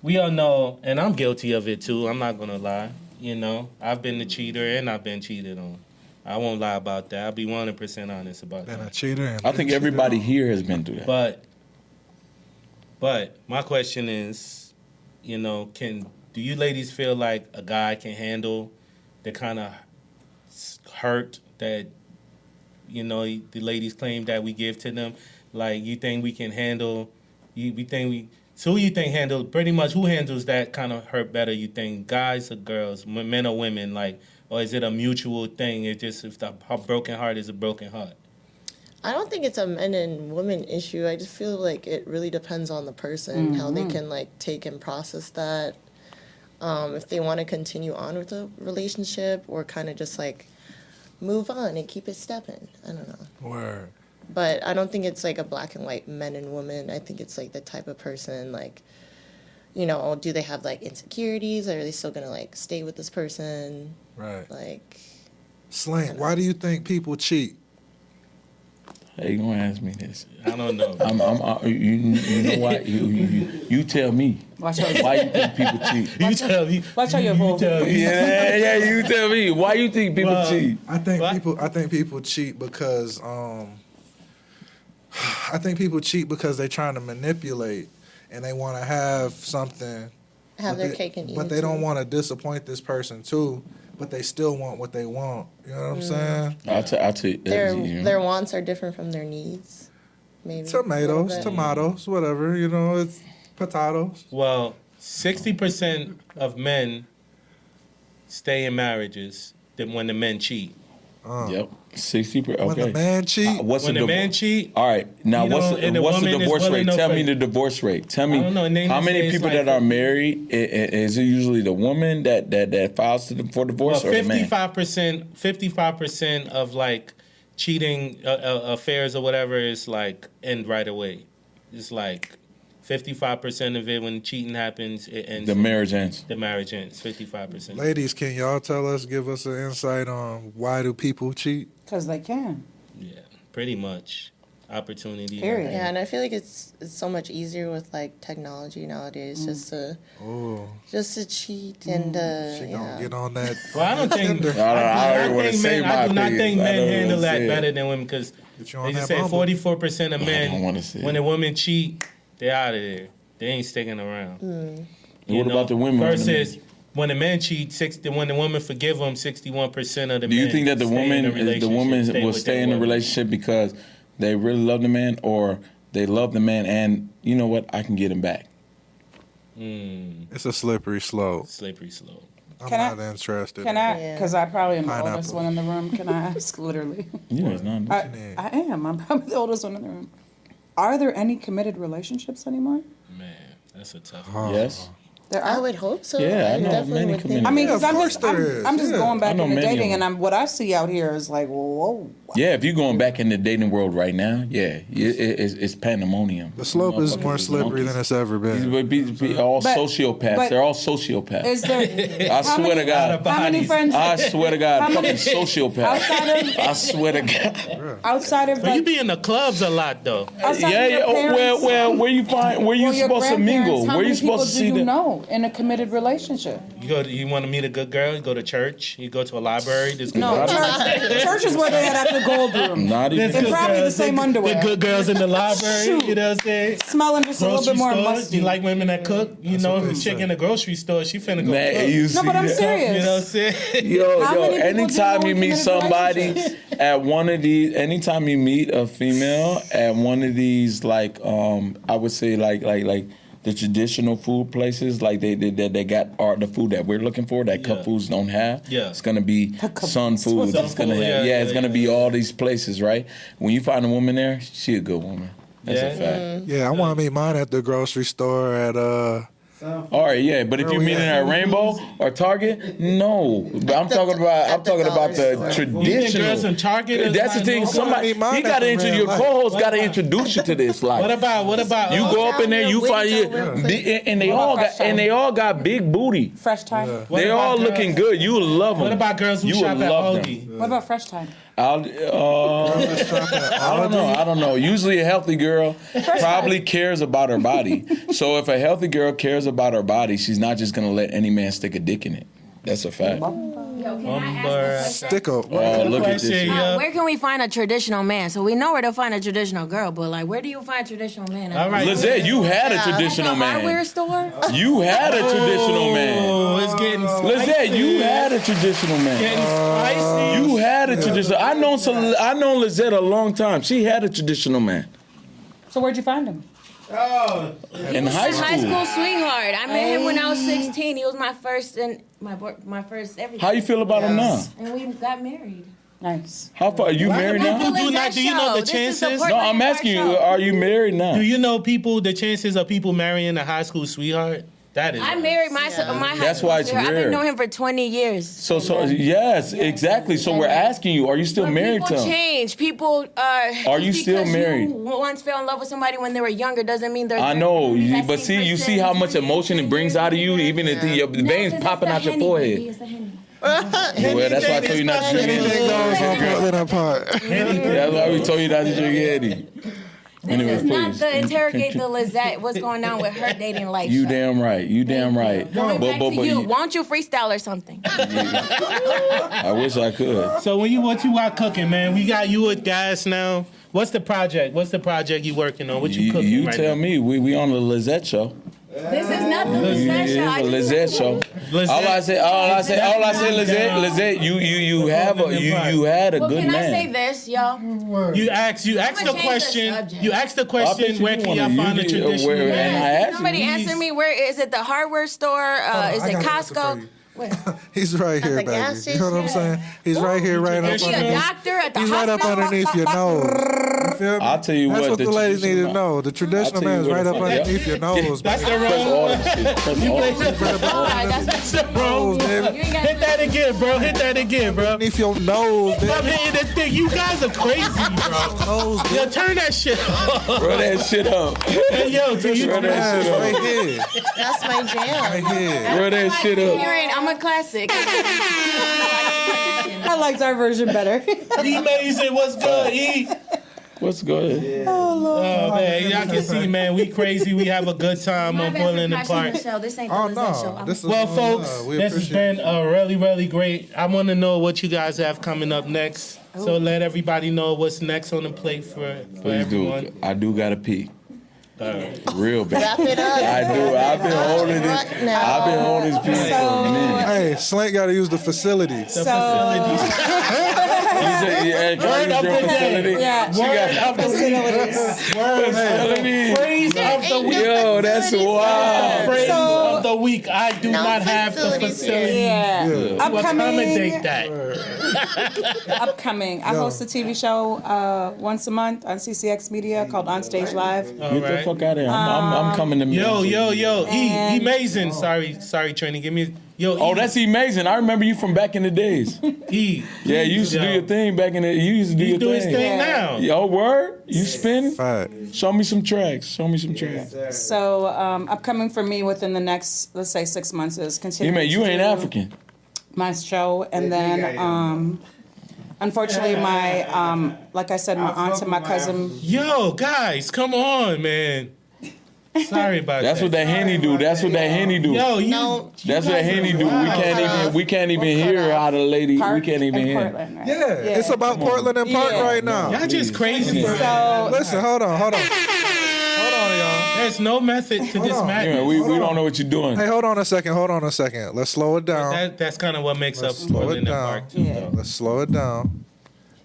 we all know, and I'm guilty of it too. I'm not gonna lie. I've been the cheater and I've been cheated on. I won't lie about that. I'll be 100% honest about Been a that. cheater. I think everybody here has been through that. But my question is, do you ladies feel like a guy can handle the kind of hurt that, the ladies claim that we give to them? Like, you think we can handle, so who you think pretty much who handles that kind of hurt better, you think, guys or girls, men or women, like, or is it a mutual thing? It's just if the broken heart is a broken heart? I don't think it's a men and women issue. I just feel like it really depends on the person, how they can like take and process that. If they want to continue on with the relationship or kind of just like move on and keep it stepping. I don't know. Word. But I don't think it's like a black and white men and women. I think it's like the type of person like, do they have like insecurities or are they still going to like stay with this person? Right. Like. Slink, why do you think people cheat? How you gonna ask me this? I don't know. You know why? You tell me. Watch out. Why you think people cheat? You tell me. Watch out your phone. Yeah, you tell me. Why you think people cheat? I think people cheat because they're trying to manipulate and they want to have something. Have their cake and eat it. But they don't want to disappoint this person too. But they still want what they want. You know what I'm saying? I'll tell you. Their wants are different from their needs. Maybe tomatoes, whatever. You know, it's potatoes. Well, 60% of men stay in marriages when the men cheat. Yep, 60%. Okay. When the man cheat. When the man cheat. All right. Now, what's the divorce rate? Tell me the divorce rate. Tell me how many people that are married. Is it usually the woman that files for divorce or the man? 55% of like cheating affairs or whatever is like end right away. It's like 55% of it when cheating happens, it ends. The marriage ends. The marriage ends. 55%. Ladies, can y'all give us an insight on why do people cheat? Because they can. Yeah, pretty much. Opportunity. Period. Yeah, and I feel like it's so much easier with like technology nowadays just to cheat and she gonna get on that. Well, I don't think. I do not think men handle that better than women because they just say 44% of men when a woman cheat, they're out of there. They ain't sticking around. What about the women? Versus when a man cheats, when the woman forgive him, 61% of the men. Do you think that the woman will stay in the relationship because they really love the man, or they love the man and you know what, I can get him back? It's a slippery slope. I'm not interested. Can I? Because I probably am the oldest one in the room. Can I ask, literally? Yeah, it's not. I am. I'm probably the oldest one in the room. Are there any committed relationships anymore? Man, that's a tough one. Yes. I would hope so. Yeah, I know many committed. I mean, because I'm just going back into dating, and what I see out here is like, whoa. Yeah, if you're going back in the dating world right now, it's pandemonium. The slope is more slippery than it's ever been. Sociopaths. They're all sociopaths. Is there? I swear to God. How many friends? I swear to God, fucking sociopaths. I swear to God. Outside of But you be in the clubs a lot though. Well, where you supposed to mingle? Where you supposed to see them? In a committed relationship. You want to meet a good girl? You go to church. You go to a library. Church is where they at the gold room. Not even. They're probably the same underwear. The good girls in the library. Shoot. You know what I'm saying? Smelling just a little bit more musty. You like women that cook? You know, if a chick in the grocery store, she finna go cook. No, but I'm serious. You know what I'm saying? Yo, anytime you meet somebody at one of these, anytime you meet a female at one of these, like, I would say like the traditional food places, like they got the food that we're looking for that cup foods don't have. Yeah, it's gonna be Sun Foods. It's gonna it's gonna be all these places, right? When you find a woman there, she a good woman. That's a fact. Yeah, I want to meet mine at the grocery store at All right, yeah, but if you're meeting at Rainbow or Target, no. But I'm talking about the traditional. You think girls in Target? That's the thing. Somebody, you got to introduce your co-host. Got to introduce you to this life. What about? You go up in there, you find and they all got big booty. Fresh Time. Yeah. They all looking good. You love them. What about girls who shop at Aldi? What about Fresh Time? I don't know. Usually a healthy girl probably cares about her body. So if a healthy girl cares about her body, she's not just going to let any man stick a dick in it. That's a fact. Yo, can I ask a Stick up. Look at this. where can we find a traditional man? So we know where to find a traditional girl, but like, where do you find a traditional man? All right, Lizette, you had a traditional Like a man. hardware store? You had a traditional man. Oh, it's getting spicy. Lizette, you had a traditional man. Getting spicy. You had a traditional. I know Lizette a long time. She had a traditional man. So where'd you find him? In high school. High school sweetheart. I met him when I was 16. He was my first and my first everything. How you feel about him now? And we got married. Nice. How far are you married now? Do you know the chances? No, I'm asking you. Are you married now? Do you know the chances of people marrying a high school sweetheart? That is. I married my high school That's why it's sweetheart. rare. I've been knowing him for 20 years. So yes, exactly. So we're asking you, are you still married to People him? change. People Are you still married? You once fell in love with somebody when they were younger doesn't mean they're. I know, that but same see, you person see how much 20 emotion it brings out of you, even if your veins popping out your forehead. Well, that's why I told you not to drink Anything goes on Portland Apart. That's why we told you not to drink Henny. Anyways, This is not please. the interrogate the Lizette. What's going on with her dating life? You show. damn right. You damn right. Going back to you. Why don't you freestyle or something? I wish I could. So what you got cooking, man? We got you with guys now. What's the project? What's the project you working on? What you cooking You right tell now? me. We on the Lizette show. This is not the Lizette show. It's a Lizette show. All I say, Lizette, you had a Well, good can man. I say this, y'all? You asked the change question. the subject. You asked the question. Where can y'all find a traditional? And I asked Somebody you. answer me. Where is it? The hardware store? Is I it got an answer for Costco? you. Where? He's right here, the baby. gas You know what I'm saying? He's right here, right up Is he a underneath. doctor at the He's right up hospital? underneath your nose. You feel me? I'll tell you That's what, what the the ladies need to traditional- know. The traditional I'll tell man you is what right the up fuck- underneath your nose, That's baby. the Press wrong all one. that shit. Press all that shit. All right, that's That's the wrong Nose, one. baby. You ain't got Hit that again, bro. Hit that again, bro. Underneath your nose, I'm baby. hitting this thing. You guys are crazy, bro. Nose, baby. Yo, turn that shit off. Run that shit up. Hey, yo, do you Run that Yes, shit up. right here. That's my jam. Right here. Run that shit up. I'm a classic. I liked our version better. amazing? What's good, E? What's good? Oh man, y'all can see, man, we crazy. We have a good time on Portland and Park. This ain't the Oh, Lizette show. no. This is Well, all folks, love. We this has appreciate been really, really great. I want to know what you guys have coming up next. So let everybody know what's next on the plate for Please everyone. do. I do gotta pee. All right. Real bad. Wrap it up. I do. I've been holding Right it. now. I've been holding this pee for a minute. Hey, Slink got to use the facilities. The facilities. You said, yeah, can I Word use of your the day. facility? Yeah. She got Word of the facility. phrase of the week. Yo, that's wild. Phrase So- of the week. I do No not have the facilities facility Yeah. to accommodate that. Upcoming. I host a TV show once a month on CCX Media called On Stage Live. All Get the right. fuck out of here. I'm coming to me. Yo, And- amazing. Sorry, Trini. Give me yo. Oh, that's amazing. I remember you from back in the days. E. Yeah, you used to do your thing back in the. You used to do He your do his thing. thing now. Yo, word? You spin? Fact. Show me some tracks. So upcoming for me within the next, let's say, 6 months is You continuing. mean you to ain't do African? My show, and then unfortunately, my like I said, my aunt and my cousin. Yo, guys, come on, man. Sorry about That's that. what that Henny do. That's what that Henny do. Yo, you. No. That's what Henny do. We can't even hear how the lady. Park We can't even in hear. Portland, right? Yeah, it's about Portland and Park Yeah. right now. Y'all just crazy. So Listen, hold on, y'all. There's no method to this Yeah, madness. we don't know what you're doing. Hey, hold on a second. Let's slow it down. That's kind of what makes up Slow it Portland and down. Park too. Yeah. though. Let's slow it down.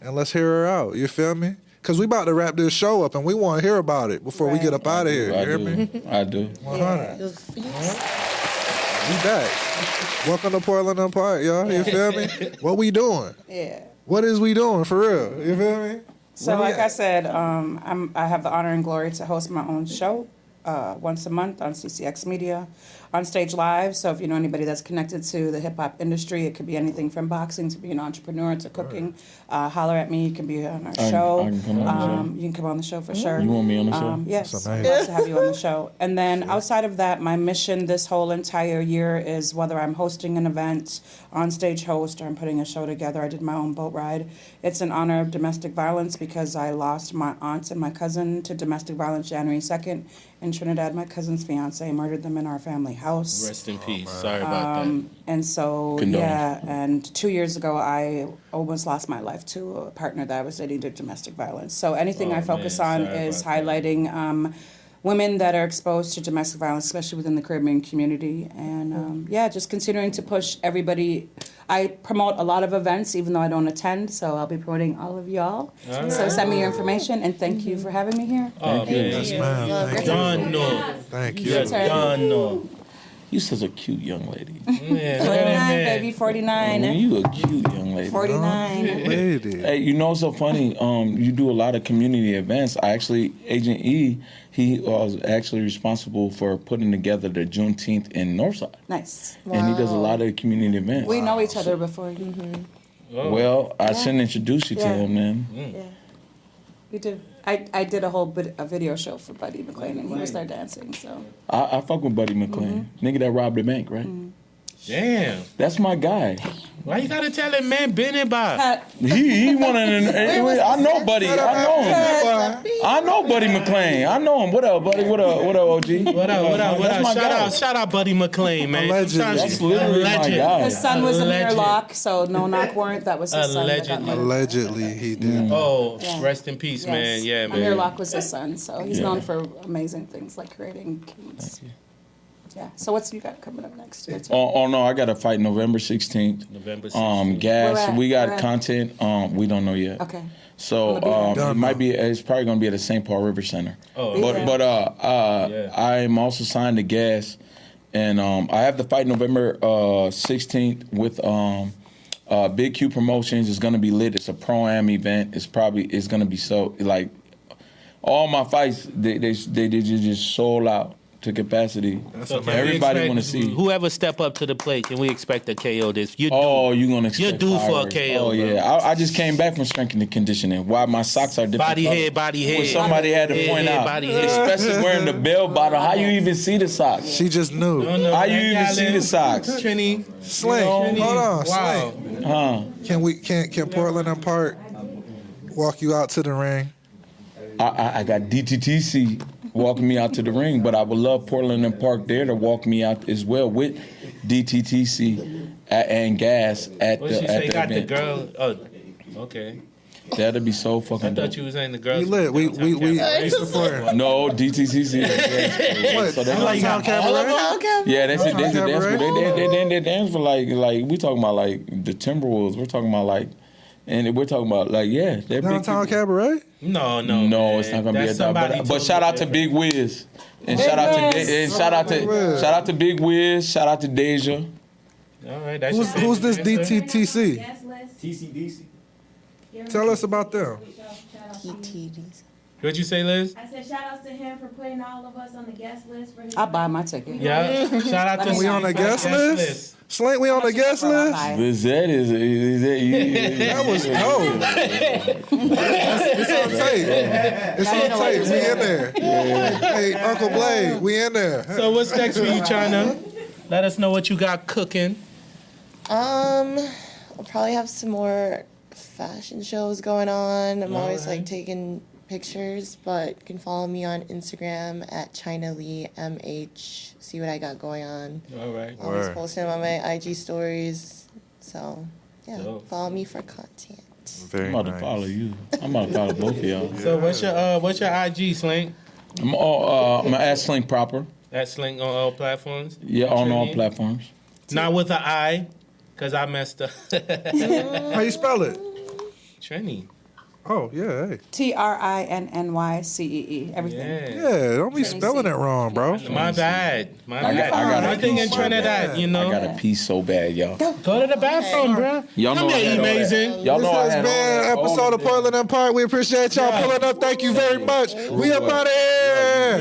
And let's hear her out. You feel me? Because we about to wrap this show up and we want to hear about it before we get up out of here. You I hear me? do. I do. 100. Those feet. We back. Welcome to Portland and Park, y'all. You feel me? What we doing? yeah. What is we doing for real? You feel me? So, like I said, I have the honor and glory to host my own show once a month on CCX Media, on Stage Live. So, if you know anybody that's connected to the hip hop industry, it could be anything from boxing to being an entrepreneur to cooking. Holler at me. You can be on our show. I can come on the show. You can come on the show for sure. You want me on the show? Yes, That's I'd amazing. love to have you on the show. And then outside of that, my mission this whole entire year is whether I'm hosting an event, on stage host, or I'm putting a show together. I did my own boat ride. It's in honor of domestic violence because I lost my aunt and my cousin to domestic violence January 2nd in Trinidad. My cousin's fiance murdered them in our family house. Rest in peace. Sorry about that. And so, yeah, and 2 years ago, I almost lost my life to a partner that I was dating did domestic violence. So anything I focus on sorry is about that. highlighting women that are exposed to domestic violence, especially within the Caribbean community. And yeah, just continuing to push everybody. I promote a lot of events, even though I don't attend, so I'll be promoting all of y'all. So send me your information, and thank you for having me here. Oh, man. Yes, ma'am. Thank you. John no. Thank you. Your turn. John no. You such a cute young lady. Man, 49, baby, 49. You a cute young lady. 49. Lady. Hey, you know what's so funny? You do a lot of community events. Agent E, he was actually responsible for putting together the Juneteenth in Northside. Nice. And he does a lot of community events. We know each other before. Well, I shouldn't introduce you to Yeah. him then. Yeah. We did. I did a video show for Buddy McLean, and he was there dancing. So I fuck with Buddy McLean. Nigga that robbed the bank, right? Damn. That's my guy. Why you gotta tell him, man, Benny by? He wanted to. I know Buddy. I know him. I know Buddy McLean. I know him. What up, Buddy? What up, OG? What up? Shout out. Shout out, Buddy McLean, man. Allegedly. That's literally my guy. His son was an earlock, so no knock warrant. That was his son. Allegedly, he did. Oh, rest in peace, man. Yeah, man. Amir Locke was his son, so he's known for amazing things like creating kids. Yeah. So what's you got coming up next? Oh no, I got to fight November 16th. November 16th. Gas. We got content. We don't know yet. Okay. So it might be. It's probably gonna be at the St. Paul River Center. Oh, but I'm also signed to Gas, and I have the fight November 16th with Big Q Promotions. It's gonna be lit. It's a pro-am event. It's gonna be so like all my fights. They just sold out to capacity. So everybody want to see. Whoever step up to the plate, can we expect a KO this? You gonna expect you're due for a KO. Oh yeah, I just came back from strength and conditioning. Why my socks are different? Body head. What somebody had to point out, especially wearing the bell bottom. How you even see the socks? She just knew. How you even see the socks? Trinny, Slink, hold on, wow. Slink. Can Portland and Park walk you out to the ring? I got DTTC walking me out to the ring, but I would love Portland and Park there to walk me out as well with DTTC and Gas at What the she say? at the Got event. the girl. Oh, okay. That'd be so fucking I thought dope. you was saying the girls. We lit. We support her. No, DTCC. What? So that's Like like, Cabaret? yeah, that's it. They dance Cabaret? for they dance for like we talking about like the Timberwolves. We're talking about like, and we're talking about like they're Downtown big Cabaret? No, it's not gonna be a dog. But shout out to Big Wiz and shout out to Big Wiz. Shout out to Deja. All right, that's Who's this DTTC? TCDC. Tell us about them. What'd you say, Liz? I said shout outs to him for putting all of us on the guest list for his. I'll buy my ticket. Yeah. Shout out to We on the guest list? Slink, we on the guest list? Bye. That That was dope. It's on tape. It's on tape. We in there. Hey, Uncle Blade, we in there. So what's next for you, China? Let us know what you got cooking. I'll probably have some more fashion shows going on. I'm always like taking pictures, but you can follow me on Instagram at China Lee MH. See what I got going on. All right. Always posting on my IG stories. So yeah, Dope. follow me for content. Very I'm about to follow you. I'm about to follow both of y'all. So what's your IG, Slink? I'm at Slink Proper. At Slink on all platforms? Yeah, on all Trinny? platforms. Not with an I, because I messed up. How you spell it? Trinny. Oh, yeah, hey. TRINNYCEE. Everything. Yeah. Yeah, don't be spelling it wrong, bro. My bad. I got One thing in Trinidad, you know. I got a piece so bad, y'all. Go to the bathroom, bro. Y'all know Come I here, had all that. amazing. Y'all This know I has had been an all episode of Portland and Park. We appreciate y'all pulling up. Thank you very much. We up out of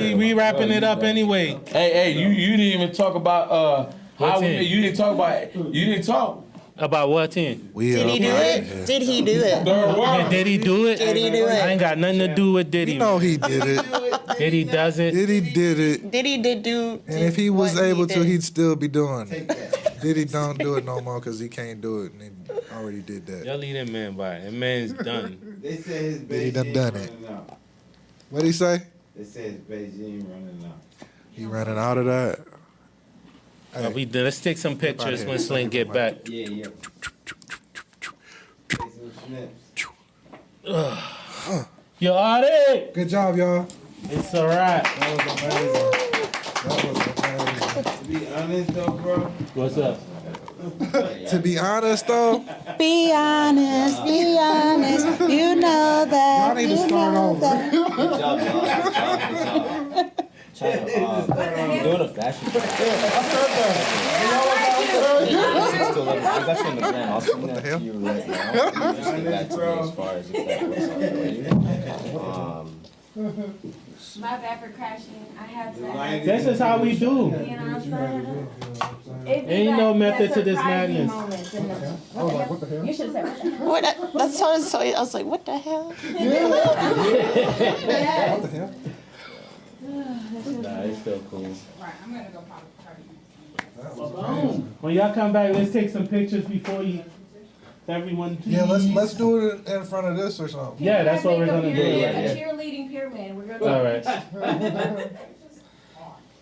here. We wrapping it up anyway. Hey, you didn't even talk about how we in? you didn't talk. About what in? We Did he do it? Did he do it? Did he do it? Did he do it? I ain't got nothing to do with Diddy. You know he did it. Did he does it? Diddy did it. Diddy did do. And if he was what able to, did. he'd still be doing it. Diddy don't do it no more because he can't do it. And he already did that. Y'all leave that man by. That man's done. They said his Diddy Beijing done it. running out. What'd he say? They said his Beijing running out. He running out of that. Hey, Let's take some pictures when Slink get back. Yeah. Take some snaps. Yo, Artie! good job, y'all. It's a wrap. That was amazing. To be honest though, bro. What's up? To be honest, though, Be honest, be honest. You know that. y'all need to start over. Doing a fashion show. Still living. I was actually in the gram. I'll send that to you right now. You just get back to me as far as if that works out for you. My bad for crashing. I had to. This is how we do. You know what I'm saying? Ain't no method to this madness. I was like, what the hell? You should have said what the hell. What? That sounded so. I was like, what the hell? What the hell? Nah, it's still cool. Right, I'm gonna go probably. When y'all come back, let's take some pictures before you. Everyone, please. Yeah, let's do it in front of this or something. Yeah, that's what we're gonna do. A cheerleading pyramid. We're gonna. All right.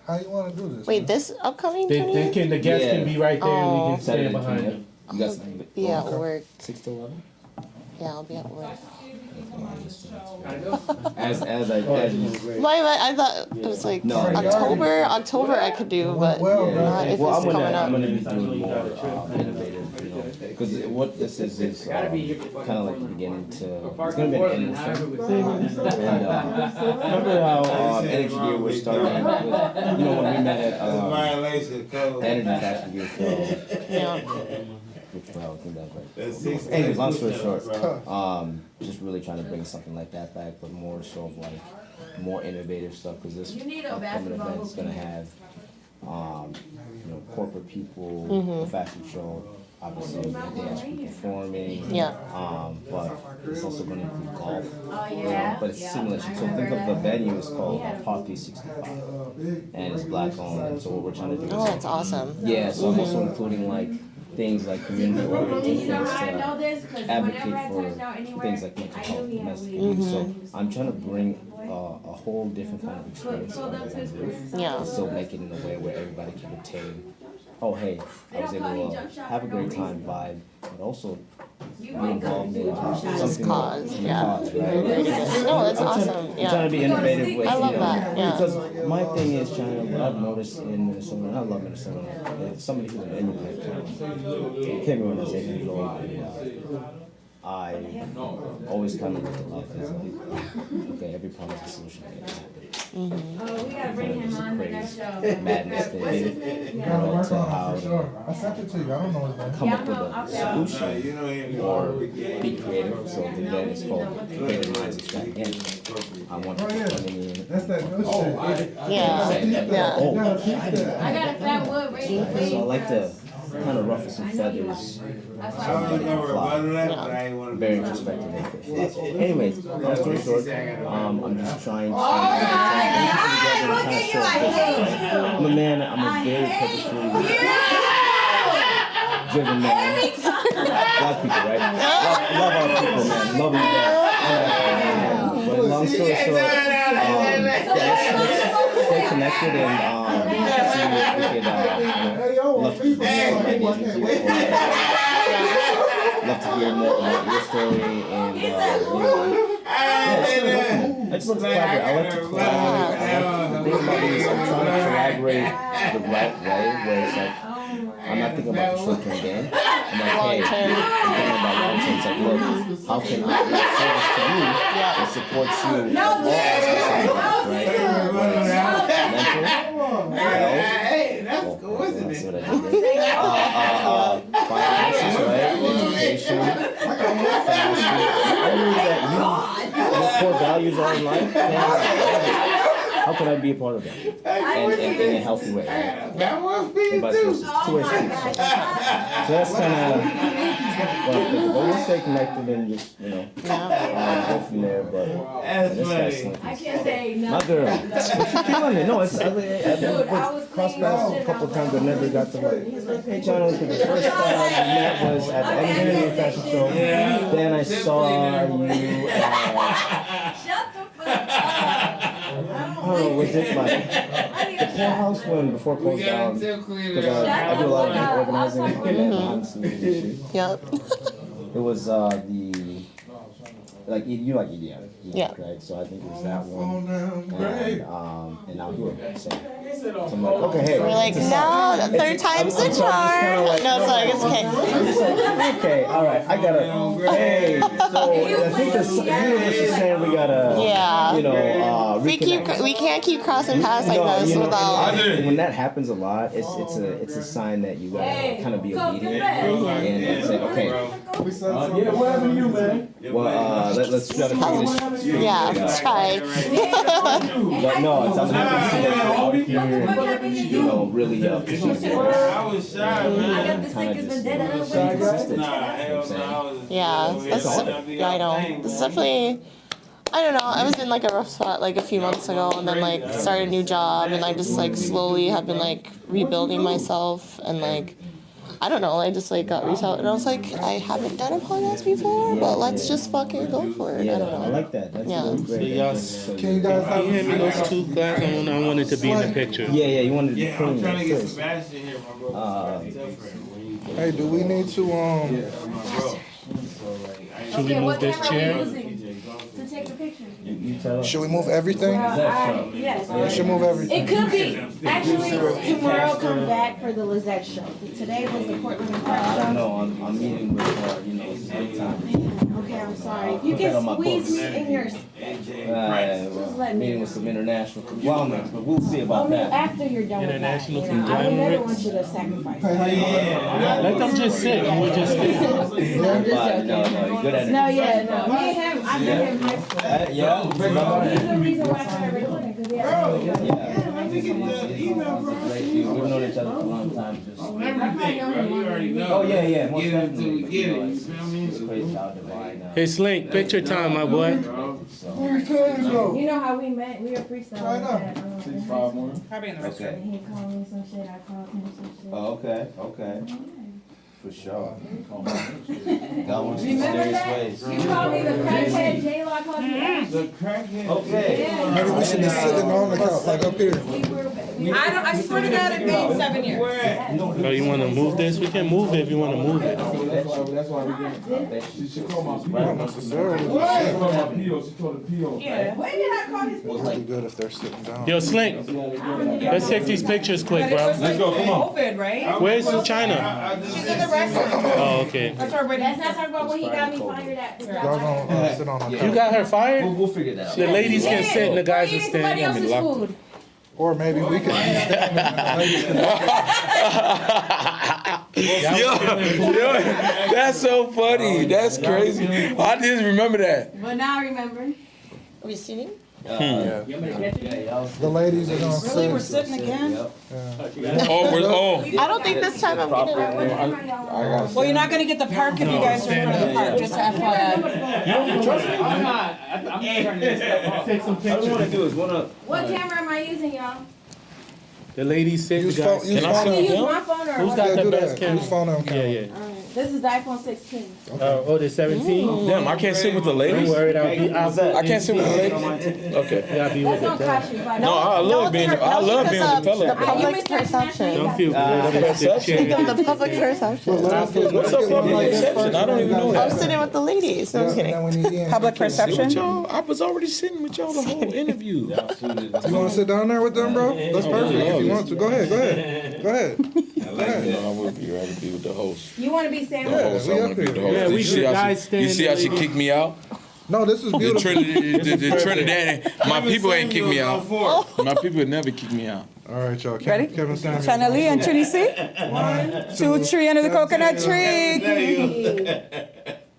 How you want to do this? Wait, this upcoming 20th? The guests can be right there and we can Saturday stand behind the them. 20th. You got something? Be at work. 6 to 11? Yeah, I'll be at work. As Why? I thought it was like No. October. October I could do, but not if Well, it's coming I'm up. gonna be doing more innovative, you know, because what this is kind of like the beginning to. It's gonna be an energy thing. And remember how Energy Gear was starting? With, you know, when we met at Energy Fashion Gear Show. Yeah. Anyways, long story short, just really trying to bring something like that back, but more so of like more innovative stuff, because this upcoming event is gonna have, you know, corporate people, the fashion show, obviously the dance people performing, but it's also gonna include golf, you know, but it's seamless. So think of the venue is called Poppy 65, and it's black owned. And so what we're trying to do is, that's awesome. Yeah, so I'm also including like things like community oriented things to advocate for things like mental health, domestic abuse. So I'm trying to bring a whole different kind of experience under one roof. And still make it in a way where everybody can retain, oh hey, I was able to have a great time, vibe, but also be involved in something cause, right? No, that's awesome. I'm trying to be innovative with, I love you know, that. Yeah. because my thing is trying to, what I've noticed in Minnesota, and I love Minnesota, is somebody who's an immigrant, came here when I was 8 years old, and I always kind of look at life as like, okay, every problem is a solution. We gotta bring him on the next show. Madness thing, you know, to how to I sent it to you. I don't know his name. come up with a solution or be creative. So the event is called Creative Minds Extract Again. I want to coming in. That's that good shit. I got a fat wood ready. So I like to kind of ruffle some feathers. Somebody can fly. Very introspective. Anyways, long story short, I'm just trying to kind of show I'm a man. I'm a very purposefully driven man. Black people, right? Love our people, man. Love you, man. But long story short, let's stay connected and see if we can love to love to hear more about your story and you know, I just love to collaborate. I like to collaborate. The thing about it is I'm trying to collaborate the right way, where it's like I'm not thinking about the short-term gain. I'm like, hey, I'm thinking about long-term. It's like, look, how can I be of service to you and support you in all aspects of your life, right? Mental, health, that's what I did there. Finances, right? Education, fashion. Everything that your core values are in life, how can I be a part of that? And in a healthy way, right? And vice versa. It's two-way street. So that's kind of but we'll stay connected and just, you know, go from there. But this guy's Slink. I can't say no. My girl. She's killing it. No, it's I've crossed paths a couple of times, but never got to like, hey, John, the first time I met was at the Energy Fashion Show. Then I saw you at... Shut the fuck up. Oh, was it like the poorhouse when before it closed down? Because I do a lot of organizing and shit. Yep. It was the like you like EDM, right? So I think it was that one, and now here. So I'm like, okay, hey. We're like, no, the third time's the charm. Like, No, sorry, it's okay. I'm just like, okay, all right, I gotta. Hey, so I think the universe is saying we gotta, you know, we can't keep crossing paths like this without. When that happens a lot, it's a sign that you gotta kind of be obedient, and it's like, okay. Yeah, what happened to you, man? Well, let's try to figure this. Yeah, try. But no, I'm happy to see that you're out here, you know, really pushing it. I was shy, man. Kind of just staying consistent. Yeah, I know. It's definitely. I don't know. I was in like a rough spot like a few months ago, and then like started a new job, and I just like slowly have been like rebuilding myself, and like I don't know. I just like got reached out, and I was like, I haven't done a podcast before, but let's just fucking go for it. I don't know. I like that. That's Yeah. really great. So Can you guys can you hand me those two glasses? I wanted to be in the picture. Yeah, you wanted to Yeah, clean I'm trying to get first. Sebastian here, my bro. Hey, do we need to Should we move this chair? To take the picture. You tell us. should we move everything? Yes. We should move everything. It could be. Actually, tomorrow come back for the Lizette show. Today was the Portland and Park I show. don't know. I'm meeting with it's nighttime. Okay, I'm sorry. If you Put that on can my squeeze books. me in yours. Well, meeting with some international conglomerates, but we'll see about Only that. after you're done with that. International You know, I would never want conglomerates. you to sacrifice. Let them just sit and we'll just sit. I'm just But joking. no, you're good at it. No, yeah, no. Me and him, I've been in high school. Yeah. He's the reason why I started recording, because he has We've known each other for a long time. Just. Everything, bro. You already know. Oh yeah, most Get it until definitely. we But, get you it. know, You it's, feel me? it's crazy how divine. Hey, Slink, picture time, my boy. You know how we met? We were freestyling. Probably in the Okay. And he called me some shit, I called him some shit. Oh, okay. For sure. Got one of Remember serious that? ways. You called me the crackhead, J-Lock called me that. The crackhead. Okay. Maybe we should be sitting on the couch, like up here. I swear to God, it made 7 years. Oh, you want to move this? We can move it if you want to move it. That's why we get. She called my Not necessarily. She told the PO. Yeah. When did I call his It would be good if they're sitting down. Yo, Slink, let's take these pictures quick, But it bro. was like COVID, right? Where's China? She's in the restaurant. Oh, okay. That's her Let's not talk about when he got me fired at. Y'all gonna sit on the You couch. got her fired? We'll figure that out. The ladies can sit and the guys will Somebody stand. else's food. Or maybe we can stand and ladies can Yo, that's so funny. That's crazy. I just remember that. But now I remember. Are we seating? Yeah. Yeah, The ladies are gonna Really, we're sit. sitting again? Oh, I don't think this time I'm getting it. Well, you're not gonna get the park if you guys are in front of the park, just FYI. I'm not. I'm just trying to take some all I pictures. want to do is What camera am I using, y'all? The ladies sit, the Use guys phone- use stand. phone. I can use Yeah. my phone or Who's what? got Yeah, the do best that. camera? Use phone on Yeah, camera. yeah. This is the iPhone 16. Oh, the 17? damn, I can't sit with the Don't ladies. worry, I'll I can't sit with the ladies. Okay. I'll be That's with gonna it. cost you $5. No, I love being. I love being with the The fellas. public perception. Don't feel good. I'm gonna sit Think chair. of the public perception. What's up, public perception? I don't even know I'm that. sitting with the ladies. No, I'm just kidding. Public perception? Y'all, I was already sitting with y'all the whole interview. You want to sit down there with them, bro? That's perfect. If you want to, go ahead. Go ahead. I would be rather be with the host. You want to be The Sam? host, I we want up to be the here. host. Yeah, we you see good how guys she, you see how she standing. kicked me out? No, this is The beautiful. Trinidad, my people ain't kicked me out. My people would never kick me out. All right, y'all. Ready? Kevin Samuels. China Lee and Trinny Cee. 2 tree under the coconut tree.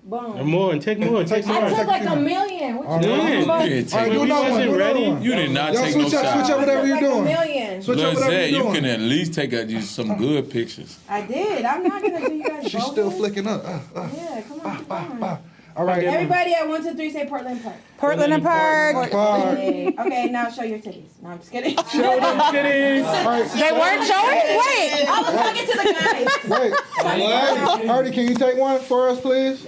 Boom. More and take more. Take more. I took like a million. What All you right. Yeah. You didn't All right, take do We another one. wasn't Do another ready. one. You did not Y'all take no switch up shots. whatever you're like a doing. million. Switch up whatever Lizette, you're you doing. can at least take you some good pictures. I did. I'm not gonna do you guys. She's both still ways. flicking up. Yeah, come on. Come on. All right. Everybody at 1, 2, 3 say Portland Park. Portland and Park. Park. Okay, now show your titties. No, I'm just kidding. Show them titties. They weren't showing? Wait. I was talking to the guys. Wait. Hardy, can you take one for us, please?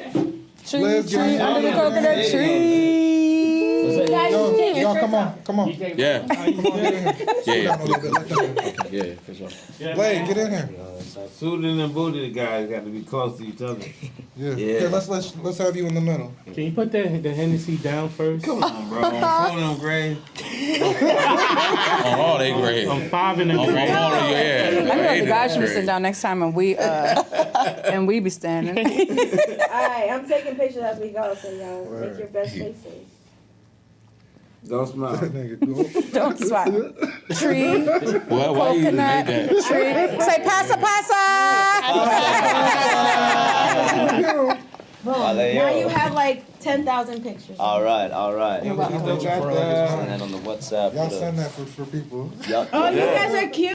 Tree, Let's get tree it. under the coconut tree. Guys, you take your Y'all, shirts come off. on. Come on. Yeah, Come on, get in here. Sit down a little bit. Let them in. yeah, for sure. Blade, get in here. Suited and booted guys got to be close to each other. Yeah. Yeah. Here, let's have you in the middle. Can you put the Hennessy down first? Come on, bro. I'm them grade. On all they grades. I'm 5 in the On all of your, yeah. I know the Eight guys should be grades. sitting down next time and we be standing. Alright, I'm taking pictures as we go, so y'all make your best faces. Don't smile. Nigga, go. Don't smile. Tree, Well, why you even made coconut, that? tree. Say pasa pasa. Boom. Wale, Now yo. you have like 10,000 pictures. All right. You're welcome. Send that on the WhatsApp. Y'all for the- send that for people. Yup. Oh, you guys are cute.